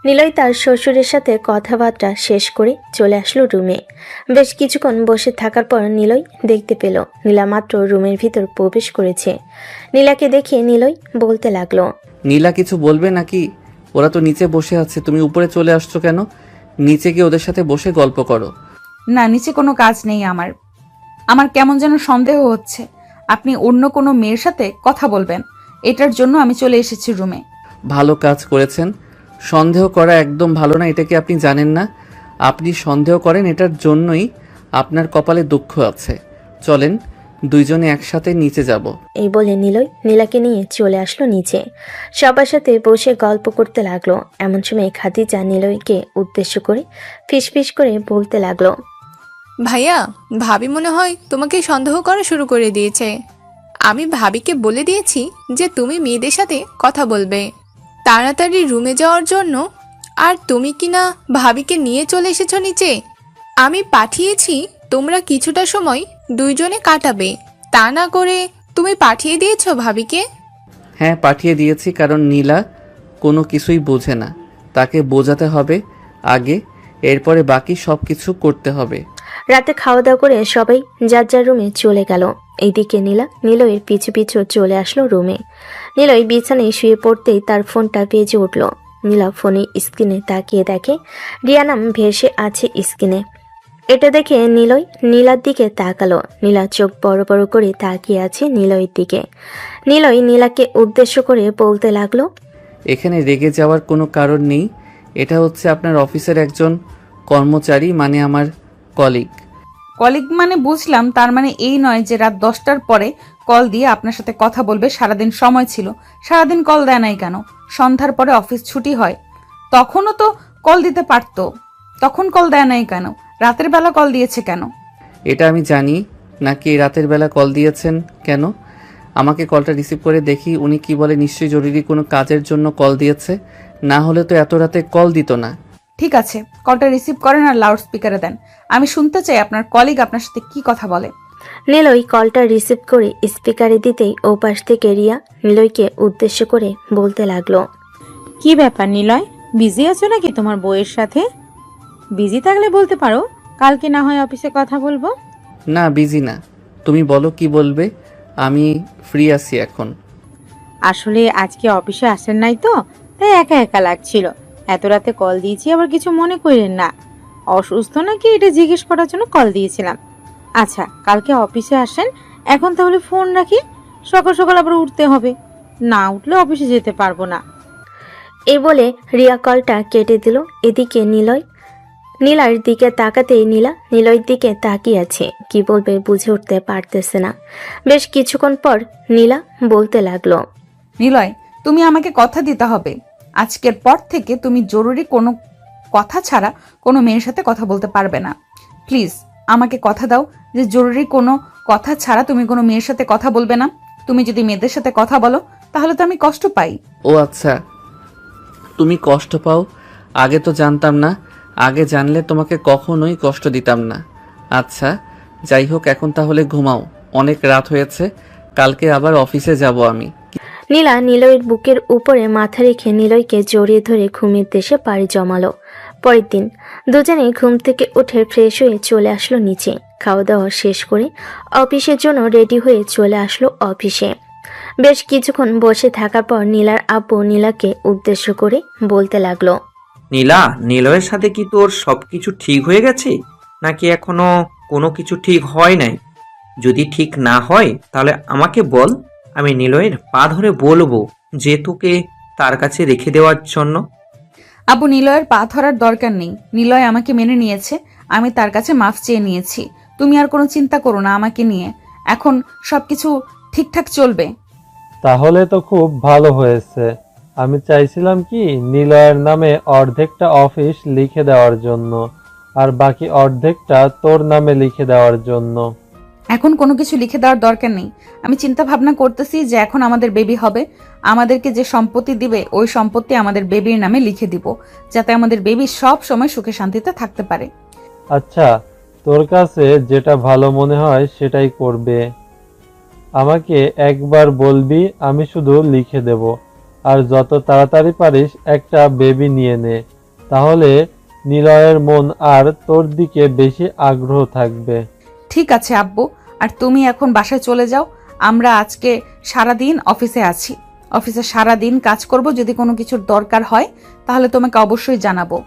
Speaker 1: নিলয় তার শ্বশুরের সাথে কথাবার্তা শেষ করে চলে আসলো রুমে। বেশ কিছুক্ষণ বসে থাকার পর নিলয় দেখতে পেল নীলা মাত্র রুমের ভিতর প্রবেশ করেছে। নীলাকে দেখে নিলয় বলতে লাগলো,
Speaker 3: নীলা কিছু বলবে নাকি? ওরা তো নিচে বসে আছে, তুমি উপরে চলে আসছো কেন? নিচে গিয়ে ওদের সাথে বসে গল্প করো।
Speaker 2: না, নিচে কোনো কাজ নেই আমার। আমার কেমন যেন সন্দেহ হচ্ছে আপনি অন্য কোনো মেয়ের সাথে কথা বলবেন, এটার জন্য আমি চলে এসেছি রুমে।
Speaker 3: ভালো কাজ করেছেন। সন্দেহ করা একদম ভালো না, এটা কি আপনি জানেন না? আপনি সন্দেহ করেন, এটার জন্যই আপনার কপালে দুঃখ আছে। চলেন দুইজনে একসাথে নিচে যাব।
Speaker 1: এই বলে নিলয় নীলাকে নিয়ে চলে আসলো নিচে। সবার সাথে বসে গল্প করতে লাগলো। এমন সময় খাদিজা নিলয়কে উদ্দেশ্য করে ফিসফিস করে বলতে লাগলো,
Speaker 4: ভাইয়া, ভাবি মনে হয় তোমাকে সন্দেহ করা শুরু করে দিয়েছে। আমি ভাবিকে বলে দিয়েছি যে তুমি মেয়েদের সাথে কথা বলবে, তাড়াতাড়ি রুমে যাওয়ার জন্য। আর তুমি কিনা ভাবিকে নিয়ে চলে এসেছো নিচে। আমি পাঠিয়েছি তোমরা কিছুটা সময় দুইজনে কাটাবে, তা না করে তুমি পাঠিয়ে দিয়েছো ভাবিকে।
Speaker 3: হ্যাঁ, পাঠিয়ে দিয়েছি, কারণ নীলা কোনো কিছুই বোঝে না। তাকে বোঝাতে হবে আগে, এরপরে বাকি সব কিছু করতে হবে।
Speaker 1: রাতে খাওয়া দাওয়া করে সবাই যার যার রুমে চলে গেল। এইদিকে নীলা নিলয়ের পিছু পিছু চলে আসলো রুমে। নিলয় বিছানায় শুয়ে পড়তেই তার ফোনটা বেজে উঠল। নীলা ফোনে স্ক্রিনে তাকিয়ে দেখে রিয়া নাম ভেসে আছে স্ক্রিনে। এটা দেখে নিলয় নীলার দিকে তাকালো। নীলা চোখ বড় বড় করে তাকিয়ে আছে নিলয়ের দিকে। নিলয় নীলাকে উদ্দেশ্য করে বলতে লাগলো,
Speaker 3: এখানে রেগে যাওয়ার কোনো কারণ নেই। এটা হচ্ছে আপনার অফিসের একজন কর্মচারী, মানে আমার কলিগ।
Speaker 2: কলিগ মানে বুঝলাম, তার মানে এই নয় যে রাত 10টার পরে কল দিয়ে আপনার সাথে কথা বলবে। সারাদিন সময় ছিল, সারাদিন কল দেয় নাই কেন? সন্ধ্যার পরে অফিস ছুটি হয়, তখনও তো কল দিতে পারতো, তখন কল দেয় নাই কেন? রাতের বেলা কল দিয়েছে কেন?
Speaker 3: এটা আমি জানি নাকি রাতের বেলা কল দিয়েছেন কেন? আমাকে কলটা রিসিভ করে দেখি উনি কি বলে। নিশ্চয়ই জরুরি কোনো কাজের জন্য কল দিয়েছে, না হলে তো এত রাতে কল দিত না।
Speaker 2: ঠিক আছে, কলটা রিসিভ করেন আর লাউড স্পিকারে দেন। আমি শুনতে চাই আপনার কলিগ আপনার সাথে কি কথা বলে।
Speaker 1: নিলয় কলটা রিসিভ করে স্পিকারে দিতেই ওপাশ থেকে রিয়া নিলয়কে উদ্দেশ্য করে বলতে লাগলো,
Speaker 12: কি ব্যাপার নিলয়, বিজি আছো নাকি তোমার বউয়ের সাথে? বিজি থাকলে বলতে পারো, কালকে না হয় অফিসে কথা বলবো।
Speaker 3: না, বিজি না, তুমি বলো কি বলবে, আমি ফ্রি আছি এখন।
Speaker 12: আসলে আজকে অফিসে আসেন নাই তো, তাই একা একা লাগছিল। এত রাতে কল দিয়েছি, আবার কিছু মনে করেন না। অসুস্থ নাকি এটা জিজ্ঞেস করার জন্য কল দিয়েছিলাম। আচ্ছা, কালকে অফিসে আসেন। এখন তাহলে ফোন রাখি, সকাল সকাল আবার উঠতে হবে, না উঠলে অফিসে যেতে পারবো না।
Speaker 1: এই বলে রিয়া কলটা কেটে দিল। এদিকে নিলয় নীলার দিকে তাকাতেই নীলা নিলয়ের দিকে তাকিয়ে আছে, কি বলবে বুঝে উঠতে পারতেছে না। বেশ কিছুক্ষণ পর নীলা বলতে লাগলো,
Speaker 2: নিলয়, তুমি আমাকে কথা দিতে হবে, আজকের পর থেকে তুমি জরুরি কোনো কথা ছাড়া কোনো মেয়ের সাথে কথা বলতে পারবে না। প্লিজ আমাকে কথা দাও যে জরুরি কোনো কথা ছাড়া তুমি কোনো মেয়ের সাথে কথা বলবে না। তুমি যদি মেয়েদের সাথে কথা বলো তাহলে তো আমি কষ্ট পাই।
Speaker 3: ও আচ্ছা, তুমি কষ্ট পাও? আগে তো জানতাম না। আগে জানলে তোমাকে কখনোই কষ্ট দিতাম না। আচ্ছা যাই হোক, এখন তাহলে ঘুমাও, অনেক রাত হয়েছে, কালকে আবার অফিসে যাব আমি।
Speaker 1: নীলা নিলয়ের বুকের উপরে মাথা রেখে নিলয়কে জড়িয়ে ধরে ঘুমের দেশে পাড়ি জমালো। পরের দিন দুজনেই ঘুম থেকে উঠে ফ্রেশ হয়ে চলে আসলো নিচে। খাওয়া দাওয়া শেষ করে অফিসের জন্য রেডি হয়ে চলে আসলো অফিসে। বেশ কিছুক্ষণ বসে থাকার পর নীলার আব্বু নীলাকে উদ্দেশ্য করে বলতে লাগলো,
Speaker 10: নীলা, নিলয়ের সাথে কি তোর সব কিছু ঠিক হয়ে গেছে, নাকি এখনো কোনো কিছু ঠিক হয় নাই? যদি ঠিক না হয় তাহলে আমাকে বল, আমি নিলয়ের পা ধরে বলবো যে তোকে তার কাছে রেখে দেওয়ার জন্য।
Speaker 2: আবু, নিলয়ের পা ধরার দরকার নেই। নিলয় আমাকে মেনে নিয়েছে, আমি তার কাছে মাফ চেয়ে নিয়েছি। তুমি আর কোনো চিন্তা করো না আমাকে নিয়ে, এখন সবকিছু ঠিকঠাক চলবে।
Speaker 13: তাহলে তো খুব ভালো হয়েছে। আমি চাইছিলাম কি নিলয়ের নামে অর্ধেকটা অফিস লিখে দেওয়ার জন্য, আর বাকি অর্ধেকটা তোর নামে লিখে দেওয়ার জন্য।
Speaker 2: এখন কোনো কিছু লিখে দেওয়ার দরকার নেই। আমি চিন্তা ভাবনা করতেছি যে এখন আমাদের বেবি হবে, আমাদেরকে যে সম্পত্তি দিবে ওই সম্পত্তি আমাদের বেবির নামে লিখে দিব, যাতে আমাদের বেবি সব সময় সুখে শান্তিতে থাকতে পারে।
Speaker 13: আচ্ছা, তোর কাছে যেটা ভালো মনে হয় সেটাই করবে। আমাকে একবার বলবি, আমি শুধু লিখে দেব। আর যত তাড়াতাড়ি পারিস একটা বেবি নিয়ে নে, তাহলে নিলয়ের মন আর তোর দিকে বেশি আগ্রহ থাকবে।
Speaker 2: ঠিক আছে আব্বু, আর তুমি এখন বাসায় চলে যাও। আমরা আজকে সারাদিন অফিসে আছি, অফিসে সারাদিন কাজ করব। যদি কোনো কিছুর দরকার হয় তাহলে তোমাকে অবশ্যই জানাবো।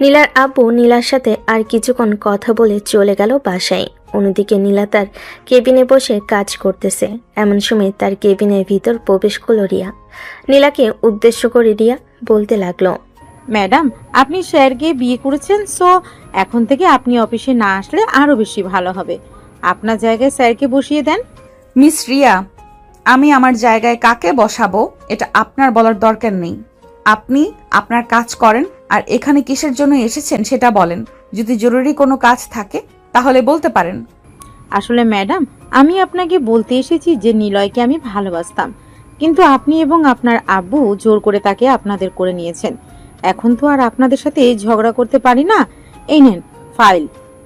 Speaker 1: নীলার আব্বু নীলার সাথে আর কিছুক্ষণ কথা বলে চলে গেল বাসায়। অন্যদিকে নীলা তার কেবিনে বসে কাজ করতেছে। এমন সময় তার কেবিনের ভিতর প্রবেশ করল রিয়া। নীলাকে উদ্দেশ্য করে রিয়া বলতে লাগলো,
Speaker 12: ম্যাডাম, আপনি স্যারকে বিয়ে করেছেন, সো এখন থেকে আপনি অফিসে না আসলে আরও বেশি ভালো হবে। আপনার জায়গায় স্যারকে বসিয়ে দেন।
Speaker 2: মিস রিয়া, আমি আমার জায়গায় কাকে বসাবো এটা আপনার বলার দরকার নেই। আপনি আপনার কাজ করেন, আর এখানে কিসের জন্য এসেছেন সেটা বলেন। যদি জরুরি কোনো কাজ থাকে তাহলে বলতে পারেন।
Speaker 12: আসলে ম্যাডাম, আমি আপনাকে বলতে এসেছি যে নিলয়কে আমি ভালোবাসতাম, কিন্তু আপনি এবং আপনার আব্বু জোর করে তাকে আপনাদের করে নিয়েছেন। এখন তো আর আপনাদের সাথে ঝগড়া করতে পারি না। এই নেন ফাইল,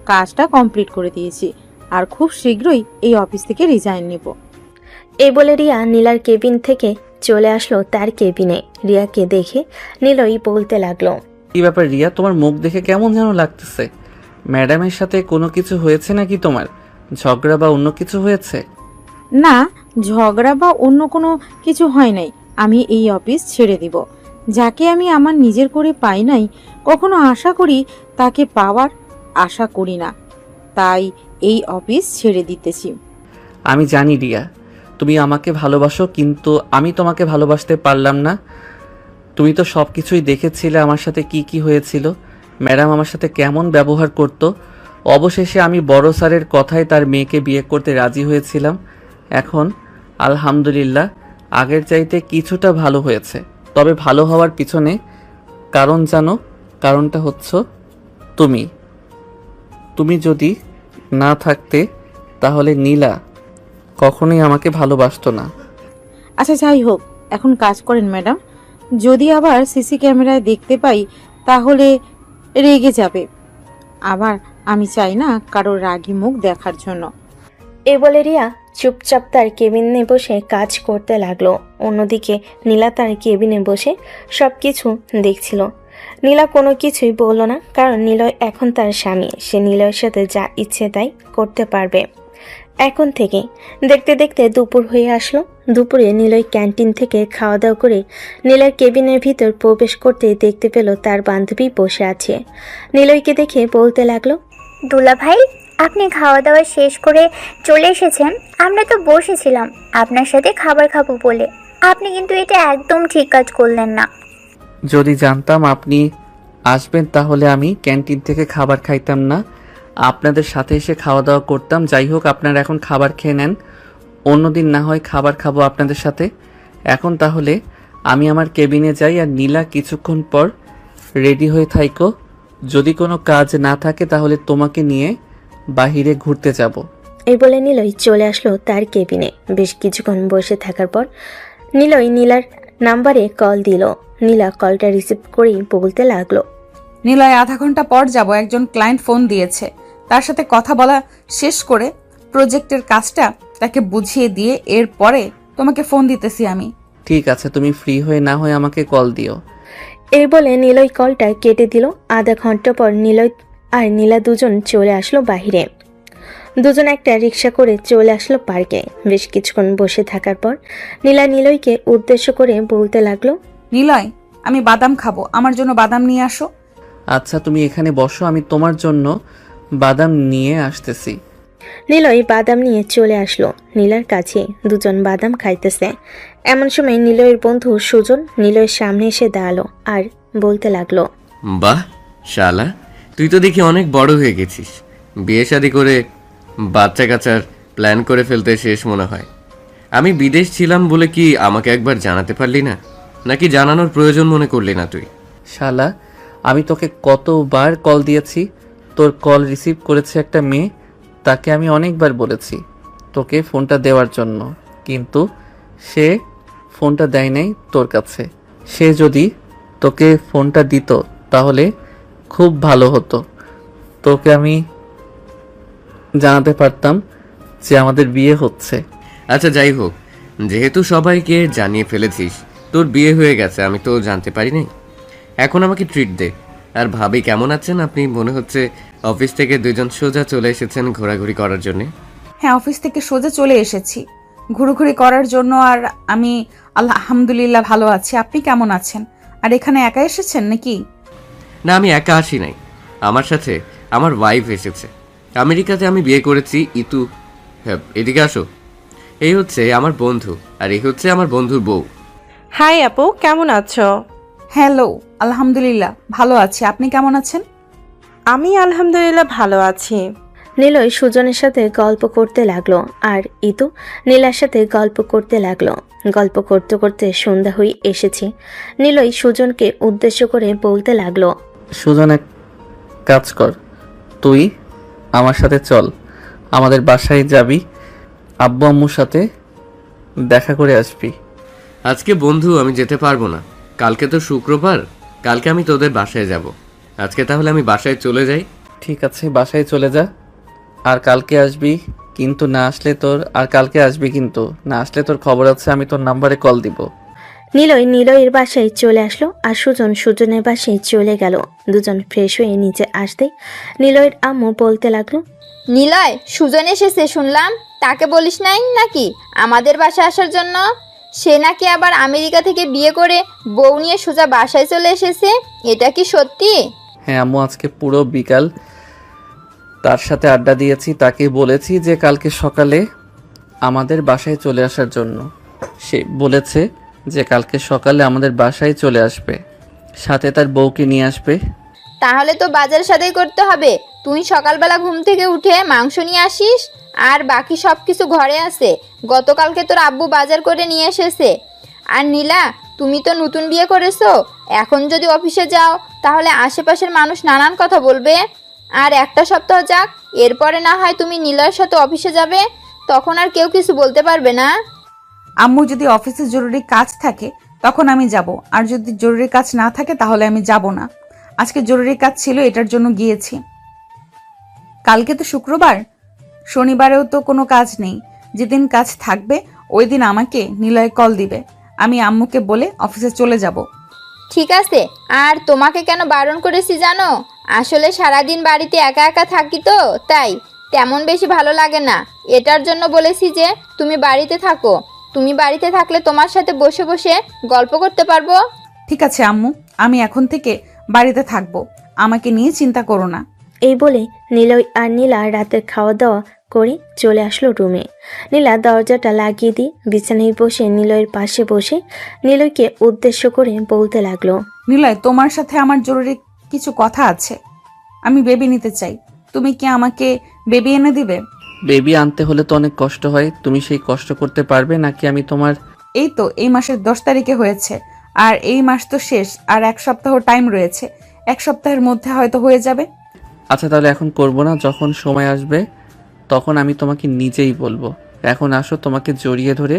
Speaker 12: কাজটা কমপ্লিট করে দিয়েছি, আর খুব শীঘ্রই এই অফিস থেকে রিজাইন নেব।
Speaker 1: এই বলে রিয়া নীলার কেবিন থেকে চলে আসলো তার কেবিনে। রিয়াকে দেখে নীলই বলতে লাগলো,
Speaker 3: কি ব্যাপার রিয়া, তোমার মুখ দেখে কেমন যেন লাগতেছে। ম্যাডামের সাথে কোনো কিছু হয়েছে নাকি? তোমার ঝগড়া বা অন্য কিছু হয়েছে?
Speaker 12: না, ঝগড়া বা অন্য কোনো কিছু হয় নাই। আমি এই অফিস ছেড়ে দিব। যাকে আমি আমার নিজের করে পাই নাই, কখনো আশা করি তাকে পাওয়ার আশা করি না, তাই এই অফিস ছেড়ে দিতেছি।
Speaker 3: আমি জানি রিয়া, তুমি আমাকে ভালোবাসো, কিন্তু আমি তোমাকে ভালোবাসতে পারলাম না। তুমি তো সব কিছুই দেখেছিলে, আমার সাথে কি কি হয়েছিল, ম্যাডাম আমার সাথে কেমন ব্যবহার করত। অবশেষে আমি বড় স্যারের কথায় তার মেয়েকে বিয়ে করতে রাজি হয়েছিলাম। এখন আলহামদুলিল্লাহ আগের চাইতে কিছুটা ভালো হয়েছে। তবে ভালো হওয়ার পিছনে কারণ জানো, কারণটা হচ্ছে তুমি। তুমি যদি না থাকতে তাহলে নীলা কখনোই আমাকে ভালোবাসতো না।
Speaker 12: আচ্ছা যাই হোক, এখন কাজ করেন ম্যাডাম। যদি আবার সিসি ক্যামেরায় দেখতে পাই তাহলে রেগে যাবে। আবার আমি চাই না কারো রাগী মুখ দেখার জন্য।
Speaker 1: এ বলে রিয়া চুপচাপ তার কেবিনে বসে কাজ করতে লাগলো। অন্যদিকে নীলা তার কেবিনে বসে সব কিছু দেখছিল। নীলা কোনো কিছুই বলল না, কারণ নিলয় এখন তার স্বামী। সে নিলয়ের সাথে যা ইচ্ছে তাই করতে পারবে এখন থেকে। দেখতে দেখতে দুপুর হয়ে আসলো। দুপুরে নিলয় ক্যান্টিন থেকে খাওয়া দাওয়া করে নীলার কেবিনের ভিতর প্রবেশ করতে দেখতে পেল তার বান্ধবী বসে আছে। নিলয়কে দেখে বলতে লাগলো,
Speaker 14: দুলা ভাই, আপনি খাওয়া দাওয়া শেষ করে চলে এসেছেন। আমরা তো বসেছিলাম আপনার সাথে খাবার খাবো বলে। আপনি কিন্তু এটা একদম ঠিক কাজ করলেন না।
Speaker 3: যদি জানতাম আপনি আসবেন তাহলে আমি ক্যান্টিন থেকে খাবার খাইতাম না, আপনাদের সাথে এসে খাওয়া দাওয়া করতাম। যাই হোক, আপনারা এখন খাবার খেয়ে নেন, অন্যদিন না হয় খাবার খাবো আপনাদের সাথে। এখন তাহলে আমি আমার কেবিনে যাই, আর নীলা কিছুক্ষণ পর রেডি হয়ে থাইকো। যদি কোনো কাজ না থাকে তাহলে তোমাকে নিয়ে বাহিরে ঘুরতে যাব।
Speaker 1: এই বলে নিলয় চলে আসলো তার কেবিনে। বেশ কিছুক্ষণ বসে থাকার পর নিলয় নীলার নাম্বারে কল দিল। নীলা কলটা রিসিভ করেই বলতে লাগলো,
Speaker 2: নিলয়, আধা ঘন্টা পর যাব। একজন ক্লায়েন্ট ফোন দিয়েছে, তার সাথে কথা বলা শেষ করে প্রজেক্টের কাজটা তাকে বুঝিয়ে দিয়ে এরপরে তোমাকে ফোন দিতেছি আমি।
Speaker 3: ঠিক আছে, তুমি ফ্রি হয়ে না হয় আমাকে কল দিও।
Speaker 1: এই বলে নিলয় কলটা কেটে দিল। আধা ঘন্টা পর নিলয় আর নীলা দুজন চলে আসলো বাহিরে। দুজন একটা রিক্সা করে চলে আসলো পার্কে। বেশ কিছুক্ষণ বসে থাকার পর নীলা নিলয়কে উদ্দেশ্য করে বলতে লাগলো,
Speaker 2: নিলয়, আমি বাদাম খাবো, আমার জন্য বাদাম নিয়ে আসো।
Speaker 3: আচ্ছা, তুমি এখানে বসো, আমি তোমার জন্য বাদাম নিয়ে আসতেছি।
Speaker 1: নিলয় বাদাম নিয়ে চলে আসলো নীলার কাছে। দুজন বাদাম খাইতেছে। এমন সময় নিলয়ের বন্ধু সুজন নিলয়ের সামনে এসে দাঁড়ালো আর বলতে লাগলো,
Speaker 15: বাহ শালা, তুই তো দেখি অনেক বড় হয়ে গেছিস। বিয়ে শাদি করে বাচ্চা কাচ্চার প্ল্যান করে ফেলতে শেষ মনে হয়। আমি বিদেশ ছিলাম বলে কি আমাকে একবার জানাতে পারলি না, নাকি জানানোর প্রয়োজন মনে করলি না তুই?
Speaker 3: শালা, আমি তোকে কতবার কল দিয়েছি, তোর কল রিসিভ করেছে একটা মেয়ে। তাকে আমি অনেকবার বলেছি তোকে ফোনটা দেওয়ার জন্য, কিন্তু সে ফোনটা দেয় নাই তোর কাছে। সে যদি তোকে ফোনটা দিত তাহলে খুব ভালো হতো। তোকে আমি জানাতে পারতাম যে আমাদের বিয়ে হচ্ছে।
Speaker 15: আচ্ছা যাই হোক, যেহেতু সবাইকে জানিয়ে ফেলেছিস তোর বিয়ে হয়ে গেছে, আমি তো জানতে পারিনি। এখন আমাকে ট্রিট দে। আর ভাবি কেমন আছেন? আপনি মনে হচ্ছে অফিস থেকে দুজন সোজা চলে এসেছেন ঘোরাঘুরি করার জন্যে।
Speaker 2: হ্যাঁ, অফিস থেকে সোজা চলে এসেছি ঘুরোঘুরি করার জন্য। আর আমি আলহামদুলিল্লাহ ভালো আছি। আপনি কেমন আছেন? আর এখানে একা এসেছেন নাকি?
Speaker 15: না, আমি একা আসি নাই, আমার সাথে আমার ওয়াইফ এসেছে। আমেরিকাতে আমি বিয়ে করেছি ইতু। হ্যাঁ, এদিকে আসো। এই হচ্ছে আমার বন্ধু, আর এই হচ্ছে আমার বন্ধুর বউ।
Speaker 16: হাই আপু, কেমন আছো?
Speaker 2: হ্যালো, আলহামদুলিল্লাহ ভালো আছি। আপনি কেমন আছেন?
Speaker 16: আমি আলহামদুলিল্লাহ ভালো আছি।
Speaker 1: নিলয় সুজনের সাথে গল্প করতে লাগলো আর ইতু নীলার সাথে গল্প করতে লাগলো। গল্প করতে করতে সন্ধ্যা হয়ে এসেছে। নিলয় সুজনকে উদ্দেশ্য করে বলতে লাগলো,
Speaker 3: সুজন, এক কাজ কর, তুই আমার সাথে চল, আমাদের বাসায় যাবি, আব্বু আম্মুর সাথে দেখা করে আসবি।
Speaker 15: আজকে বন্ধু আমি যেতে পারবো না, কালকে তো শুক্রবার, কালকে আমি তোদের বাসায় যাব। আজকে তাহলে আমি বাসায় চলে যাই।
Speaker 3: ঠিক আছে, বাসায় চলে যা, আর কালকে আসবি। কিন্তু না আসলে তোর না আসলে তোর খবর আছে, আমি তোর নাম্বারে কল দিব।
Speaker 1: নিলয় নিলয়ের বাসায় চলে আসলো আর সুজন সুজনের বাসায় চলে গেল। দুজন ফ্রেশ হয়ে নিচে আসতেই নিলয়ের আম্মু বলতে লাগলো,
Speaker 8: নিলয়, সুজন এসেছে শুনলাম। তাকে বলিস নাই নাকি আমাদের বাসায় আসার জন্য? সে নাকি আবার আমেরিকা থেকে বিয়ে করে বউ নিয়ে সোজা বাসায় চলে এসেছে। এটা কি সত্যি?
Speaker 3: হ্যাঁ আম্মু, আজকে পুরো বিকাল তার সাথে আড্ডা দিয়েছি। তাকে বলেছি যে কালকে সকালে আমাদের বাসায় চলে আসার জন্য। সে বলেছে যে কালকে সকালে আমাদের বাসায় চলে আসবে, সাথে তার বউকে নিয়ে আসবে।
Speaker 8: তাহলে তো বাজার সাদাই করতে হবে। তুই সকালবেলা ঘুম থেকে উঠে মাংস নিয়ে আসিস, আর বাকি সব কিছু ঘরে আছে। গতকালকে তোর আব্বু বাজার করে নিয়ে এসেছে। আর নীলা, তুমি তো নতুন বিয়ে করেছো, এখন যদি অফিসে যাও তাহলে আশেপাশের মানুষ নানান কথা বলবে। আর একটা সপ্তাহ যাক, এরপরে না হয় তুমি নীলার সাথে অফিসে যাবে, তখন আর কেউ কিছু বলতে পারবে না।
Speaker 2: আম্মু, যদি অফিসে জরুরি কাজ থাকে তখন আমি যাব, আর যদি জরুরি কাজ না থাকে তাহলে আমি যাব না। আজকে জরুরি কাজ ছিল, এটার জন্য গিয়েছি। কালকে তো শুক্রবার, শনিবারেও তো কোনো কাজ নেই। যেদিন কাজ থাকবে ওই দিন আমাকে নিলয় কল দিবে, আমি আম্মুকে বলে অফিসে চলে যাব।
Speaker 8: ঠিক আছে, আর তোমাকে কেন বারণ করেছি জানো? আসলে সারাদিন বাড়িতে একা একা থাকি তো, তাই তেমন বেশি ভালো লাগে না। এটার জন্য বলেছি যে তুমি বাড়িতে থাকো। তুমি বাড়িতে থাকলে তোমার সাথে বসে বসে গল্প করতে পারবো।
Speaker 2: ঠিক আছে আম্মু, আমি এখন থেকে বাড়িতে থাকবো, আমাকে নিয়ে চিন্তা করো না।
Speaker 1: এই বলে নিলয় আর নীলা রাতের খাওয়া দাওয়া করে চলে আসলো রুমে। নীলা দরজাটা লাগিয়ে দিয়ে বিছানায় বসে নিলয়ের পাশে বসে নিলয়কে উদ্দেশ্য করে বলতে লাগলো,
Speaker 2: নিলয়, তোমার সাথে আমার জরুরি কিছু কথা আছে। আমি বেবি নিতে চাই, তুমি কি আমাকে বেবি এনে দিবে?
Speaker 3: বেবি আনতে হলে তো অনেক কষ্ট হয়, তুমি সেই কষ্ট করতে পারবে নাকি আমি তোমার?
Speaker 2: এই তো এই মাসের 10 তারিখে হয়েছে, আর এই মাস তো শেষ, আর 1 সপ্তাহ টাইম রয়েছে। 1 সপ্তাহের মধ্যে হয়তো হয়ে যাবে।
Speaker 3: আচ্ছা তাহলে এখন করব না, যখন সময় আসবে তখন আমি তোমাকে নিজেই বলবো। এখন আসো, তোমাকে জড়িয়ে ধরে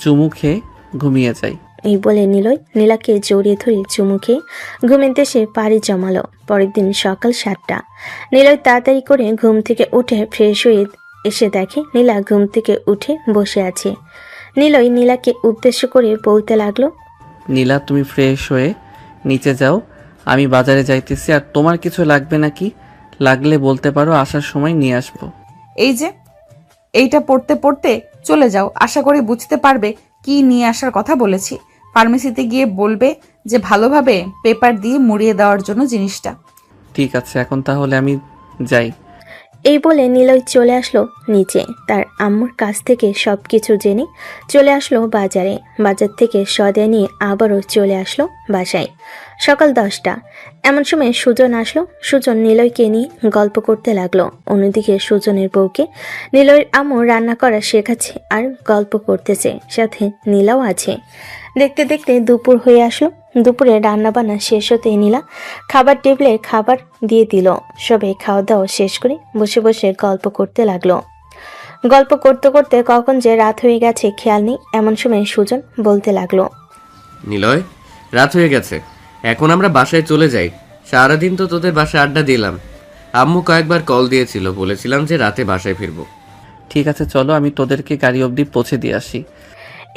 Speaker 3: চুমু খেয়ে ঘুমিয়ে যাই।
Speaker 1: এই বলে নিলয় নীলাকে জড়িয়ে ধরে চুমু খেয়ে ঘুমের দেশে পাড়ি জমালো। পরের দিন সকাল 7টা। নিলয় তাড়াতাড়ি করে ঘুম থেকে উঠে ফ্রেশ হয়ে এসে দেখে নীলা ঘুম থেকে উঠে বসে আছে। নিলয় নীলাকে উদ্দেশ্য করে বলতে লাগলো,
Speaker 3: নীলা, তুমি ফ্রেশ হয়ে নিচে যাও, আমি বাজারে যাইতেছি। আর তোমার কিছু লাগবে নাকি? লাগলে বলতে পারো, আসার সময় নিয়ে আসবো।
Speaker 2: এই যে এইটা পড়তে পড়তে চলে যাও, আশা করি বুঝতে পারবে কি নিয়ে আসার কথা বলেছি। ফার্মেসিতে গিয়ে বলবে যে ভালোভাবে পেপার দিয়ে মুড়িয়ে দেওয়ার জন্য জিনিসটা।
Speaker 3: ঠিক আছে, এখন তাহলে আমি যাই।
Speaker 1: এই বলে নিলয় চলে আসলো নিচে। তার আম্মুর কাছ থেকে সব কিছু জেনে চলে আসলো বাজারে। বাজার থেকে সদা নিয়ে আবারও চলে আসলো বাসায়। সকাল 10টা। এমন সময় সুজন আসলো। সুজন নিলয়কে নিয়ে গল্প করতে লাগলো। অন্যদিকে সুজনের বউকে নিলয়ের আম্মু রান্না করা শেখাচ্ছে আর গল্প করতেছে, সাথে নীলাও আছে। দেখতে দেখতে দুপুর হয়ে আসলো। দুপুরে রান্নাবান্না শেষ হতে নীলা খাবার টেবিলে খাবার দিয়ে দিল। সবাই খাওয়া দাওয়া শেষ করে বসে বসে গল্প করতে লাগলো। গল্প করতে করতে কখন যে রাত হয়ে গেছে খেয়াল নেই। এমন সময় সুজন বলতে লাগলো,
Speaker 15: নিলয়, রাত হয়ে গেছে, এখন আমরা বাসায় চলে যাই। সারাদিন তো তোদের বাসায় আড্ডা দিলাম, আম্মু কয়েকবার কল দিয়েছিল, বলেছিলাম যে রাতে বাসায় ফিরবো।
Speaker 3: ঠিক আছে চলো, আমি তোদেরকে গাড়ি অবধি পৌঁছে দিয়ে আসি।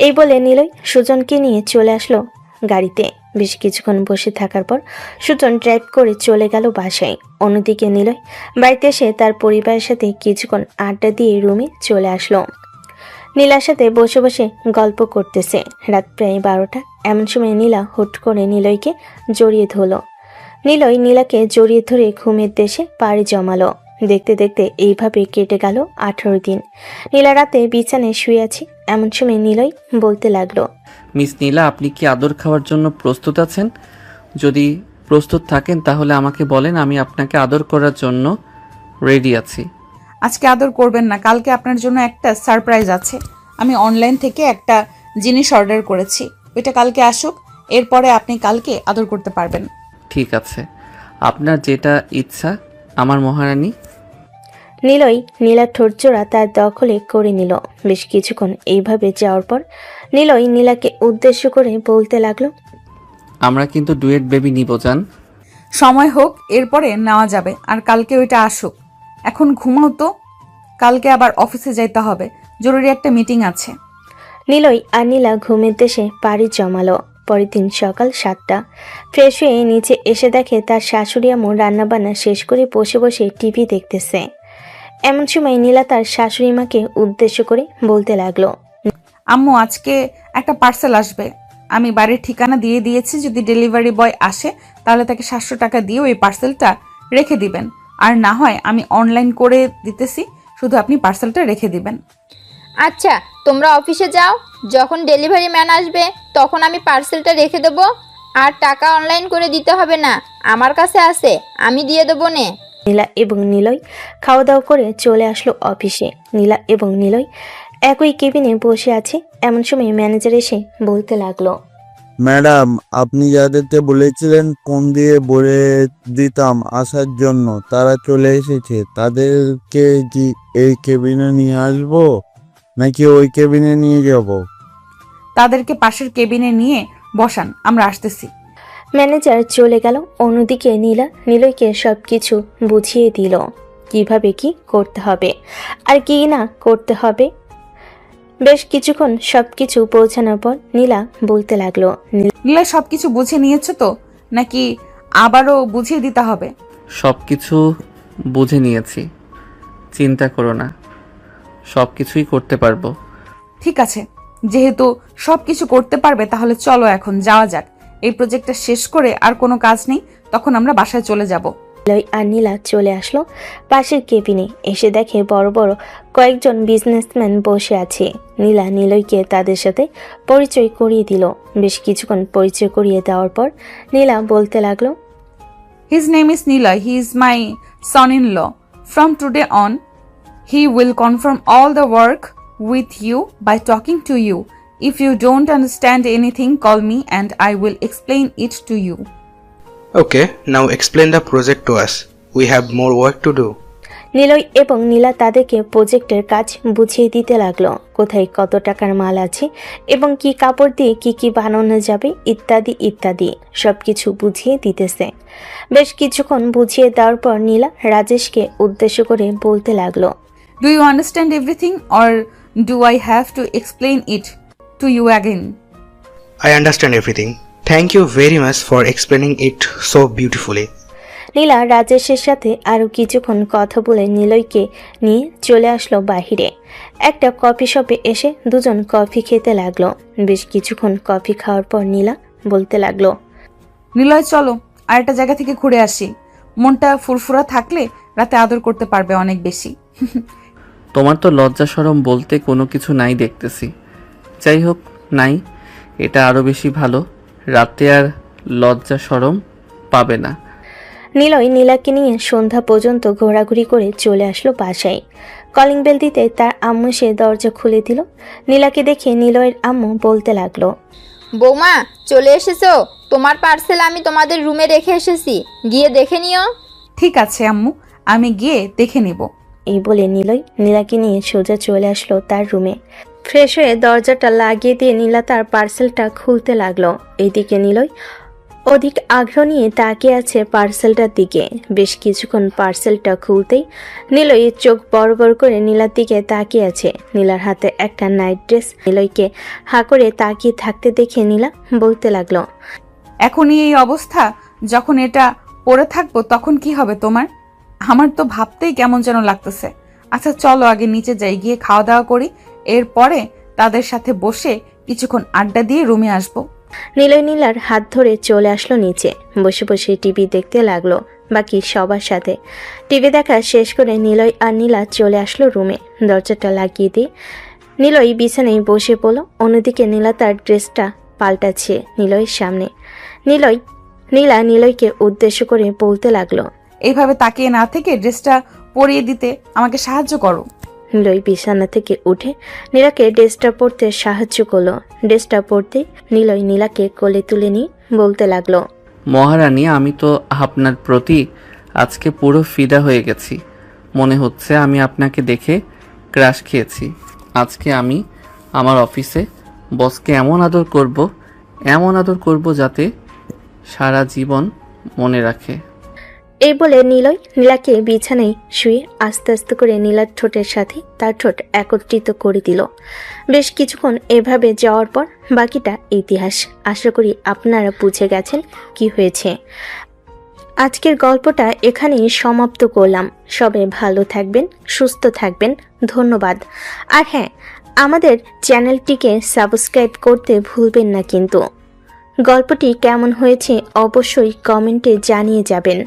Speaker 1: এই বলে নিলয় সুজনকে নিয়ে চলে আসলো গাড়িতে। বেশ কিছুক্ষণ বসে থাকার পর সুজন ড্রাইভ করে চলে গেল বাসায়। অন্যদিকে নিলয় বাড়িতে এসে তার পরিবারের সাথে কিছুক্ষণ আড্ডা দিয়ে রুমে চলে আসলো। নীলার সাথে বসে বসে গল্প করতেছে। রাত প্রায় 12টা। এমন সময় নীলা হুট করে নিলয়কে জড়িয়ে ধরলো। নিলয় নীলাকে জড়িয়ে ধরে ঘুমের দেশে পাড়ি জমালো। দেখতে দেখতে এইভাবে কেটে গেল 18 দিন। নীলা রাতে বিছানায় শুয়ে আছে। এমন সময় নিলয় বলতে লাগলো,
Speaker 3: মিস নীলা, আপনি কি আদর খাওয়ার জন্য প্রস্তুত আছেন? যদি প্রস্তুত থাকেন তাহলে আমাকে বলেন, আমি আপনাকে আদর করার জন্য রেডি আছি।
Speaker 2: আজকে আদর করবেন না, কালকে আপনার জন্য একটা সারপ্রাইজ আছে। আমি অনলাইন থেকে একটা জিনিস অর্ডার করেছি, ওইটা কালকে আসুক, এরপরে আপনি কালকে আদর করতে পারবেন।
Speaker 3: ঠিক আছে, আপনার যেটা ইচ্ছা আমার মহারানী।
Speaker 1: নিলয় নীলার ঠোঁটজোড়া তার দখলে করে নিল। বেশ কিছুক্ষণ এইভাবে যাওয়ার পর নিলয় নীলাকে উদ্দেশ্য করে বলতে লাগলো,
Speaker 3: আমরা কিন্তু ডুয়েট বেবি নিব জান।
Speaker 2: সময় হোক, এরপরে নেওয়া যাবে, আর কালকে ওইটা আসুক। এখন ঘুমাও তো, কালকে আবার অফিসে যাইতে হবে, জরুরি একটা মিটিং আছে।
Speaker 1: নিলয় আর নীলা ঘুমের দেশে পাড়ি জমালো। পরের দিন সকাল 7টা। ফ্রেশ হয়ে নিচে এসে দেখে তার শাশুড়ি আম্মু রান্নাবান্না শেষ করে বসে বসে টিভি দেখতেছে। এমন সময় নীলা তার শাশুড়ি মাকে উদ্দেশ্য করে বলতে লাগলো,
Speaker 2: আম্মু, আজকে একটা পার্সেল আসবে, আমি বাড়ির ঠিকানা দিয়ে দিয়েছি। যদি ডেলিভারি বয় আসে তাহলে তাকে 700 টাকা দিয়ে ওই পার্সেলটা রেখে দিবেন, আর না হয় আমি অনলাইন করে দিতেছি, শুধু আপনি পার্সেলটা রেখে দিবেন।
Speaker 8: আচ্ছা, তোমরা অফিসে যাও, যখন ডেলিভারি ম্যান আসবে তখন আমি পার্সেলটা রেখে দেবো। আর টাকা অনলাইন করে দিতে হবে না, আমার কাছে আছে, আমি দিয়ে দেবো নে।
Speaker 1: নীলা এবং নিলয় খাওয়া দাওয়া করে চলে আসলো অফিসে। নীলা এবং নিলয় একই কেবিনে বসে আছে। এমন সময় ম্যানেজার এসে বলতে লাগলো,
Speaker 9: ম্যাডাম, আপনি যাদেরকে বলেছিলেন ফোন দিয়ে বলে দিতাম আসার জন্য, তারা চলে এসেছে। তাদেরকে কি এই কেবিনে নিয়ে আসবো নাকি ওই কেবিনে নিয়ে যাব?
Speaker 2: তাদেরকে পাশের কেবিনে নিয়ে বসান, আমরা আসতেছি।
Speaker 1: ম্যানেজার চলে গেল। অন্যদিকে নীলা নিলয়কে সবকিছু বুঝিয়ে দিল, কিভাবে কি করতে হবে আর কি না করতে হবে। বেশ কিছুক্ষণ সবকিছু পৌঁছানোর পর নীলা বলতে লাগলো,
Speaker 2: নীলা, সবকিছু বুঝে নিয়েছো তো, নাকি আবারও বুঝিয়ে দিতে হবে?
Speaker 3: সব কিছু বুঝে নিয়েছি, চিন্তা করো না, সব কিছুই করতে পারবো।
Speaker 2: ঠিক আছে, যেহেতু সবকিছু করতে পারবে তাহলে চলো এখন যাওয়া যাক। এই প্রজেক্টটা শেষ করে আর কোনো কাজ নেই, তখন আমরা বাসায় চলে যাব।
Speaker 1: নিলয় আর নীলা চলে আসলো পাশের কেবিনে। এসে দেখে বড় বড় কয়েকজন বিজনেসম্যান বসে আছে। নীলা নিলয়কে তাদের সাথে পরিচয় করিয়ে দিল। বেশ কিছুক্ষণ পরিচয় করিয়ে দেওয়ার পর নীলা বলতে লাগলো,
Speaker 2: His name is Niloy. He is my son-in-law. From today on, he will confirm all the work with you by talking to you. If you don't understand anything, call me and I will explain it to you.
Speaker 17: Okay, now explain the project to us. We have more work to do.
Speaker 1: Niloy এবং নীলা তাদেরকে প্রজেক্টের কাজ বুঝিয়ে দিতে লাগলো। কোথায় কত টাকার মাল আছে এবং কি কাপড় দিয়ে কি বানানো যাবে ইত্যাদি ইত্যাদি সবকিছু বুঝিয়ে দিতেছে। বেশ কিছুক্ষণ বুঝিয়ে দেওয়ার পর নীলা রাজেশকে উদ্দেশ্য করে বলতে লাগলো,
Speaker 2: Do you understand everything or do I have to explain it to you again?
Speaker 17: I understand everything. Thank you very much for explaining it so beautifully.
Speaker 1: নীলা রাজেশের সাথে আরও কিছুক্ষণ কথা বলে নিলয়কে নিয়ে চলে আসলো বাহিরে। একটা কফি শপে এসে দুজন কফি খেতে লাগলো। বেশ কিছুক্ষণ কফি খাওয়ার পর নীলা বলতে লাগলো,
Speaker 2: নিলয়, চলো আর একটা জায়গা থেকে ঘুরে আসি। মনটা ফুরফুরা থাকলে রাতে আদর করতে পারবে অনেক বেশি।
Speaker 3: তোমার তো লজ্জা শরম বলতে কোনো কিছু নাই দেখতেছি। যাই হোক, নাই, এটা আরও বেশি ভালো। রাতে আর লজ্জা শরম পাবে না।
Speaker 1: নিলয় নীলাকে নিয়ে সন্ধ্যা পর্যন্ত ঘোরাঘুরি করে চলে আসলো বাসায়। কলিং বেল দিতে তার আম্মু সে দরজা খুলে দিল। নীলাকে দেখে নিলয়ের আম্মু বলতে লাগলো,
Speaker 8: বৌমা, চলে এসেছো? তোমার পার্সেল আমি তোমাদের রুমে রেখে এসেছি, গিয়ে দেখে নিও।
Speaker 2: ঠিক আছে আম্মু, আমি গিয়ে দেখে নিব।
Speaker 1: এই বলে নিলয় নীলাকে নিয়ে সোজা চলে আসলো তার রুমে। ফ্রেশ হয়ে দরজাটা লাগিয়ে দিয়ে নীলা তার পার্সেলটা খুলতে লাগলো। এইদিকে নিলয় অধিক আগ্রহ নিয়ে তাকিয়ে আছে পার্সেলটার দিকে। বেশ কিছুক্ষণ পার্সেলটা খুলতেই নিলয় চোখ বড় বড় করে নীলার দিকে তাকিয়ে আছে। নীলার হাতে একটা নাইট ড্রেস। নিলয়কে হা করে তাকিয়ে থাকতে দেখে নীলা বলতে লাগলো,
Speaker 2: এখনই এই অবস্থা, যখন এটা পরে থাকবো তখন কি হবে তোমার? আমার তো ভাবতেই কেমন যেন লাগতেছে। আচ্ছা চলো আগে নিচে যাই, গিয়ে খাওয়া দাওয়া করি, এরপরে তাদের সাথে বসে কিছুক্ষণ আড্ডা দিয়ে রুমে আসবো।
Speaker 1: নিলয় নীলার হাত ধরে চলে আসলো নিচে। বসে বসে টিভি দেখতে লাগলো বাকি সবার সাথে। টিভি দেখা শেষ করে নিলয় আর নীলা চলে আসলো রুমে। দরজাটা লাগিয়ে দিয়ে নিলয় বিছানায় বসে পড়ল। অন্যদিকে নীলা তার ড্রেসটা পাল্টাচ্ছে নিলয়ের সামনে। নীলা নিলয়কে উদ্দেশ্য করে বলতে লাগলো,
Speaker 2: এইভাবে তাকিয়ে না থেকে ড্রেসটা পরিয়ে দিতে আমাকে সাহায্য করো।
Speaker 1: নিলয় বিছানা থেকে উঠে নীলাকে ড্রেসটা পরতে সাহায্য করলো। ড্রেসটা পরতে নিলয় নীলাকে কোলে তুলে নিয়ে বলতে লাগলো,
Speaker 3: মহারানী, আমি তো আপনার প্রতি আজকে পুরো ফিদা হয়ে গেছি। মনে হচ্ছে আমি আপনাকে দেখে ক্রাশ খেয়েছি। আজকে আমি আমার অফিসে বসকে এমন আদর করব যাতে সারা জীবন মনে রাখে।
Speaker 1: এই বলে নিলয় নীলাকে বিছানায় শুয়ে আস্তে আস্তে করে নীলার ঠোঁটের সাথে তার ঠোঁট একত্রিত করে দিল। বেশ কিছুক্ষণ এভাবে যাওয়ার পর বাকিটা ইতিহাস। আশা করি আপনারা বুঝে গেছেন কি হয়েছে। আজকের গল্পটা এখানেই সমাপ্ত করলাম। সবাই ভালো থাকবেন, সুস্থ থাকবেন। ধন্যবাদ। আর হ্যাঁ, আমাদের চ্যানেলটিকে সাবস্ক্রাইব করতে ভুলবেন না কিন্তু। গল্পটি কেমন হয়েছে অবশ্যই কমেন্টে জানিয়ে যাবেন।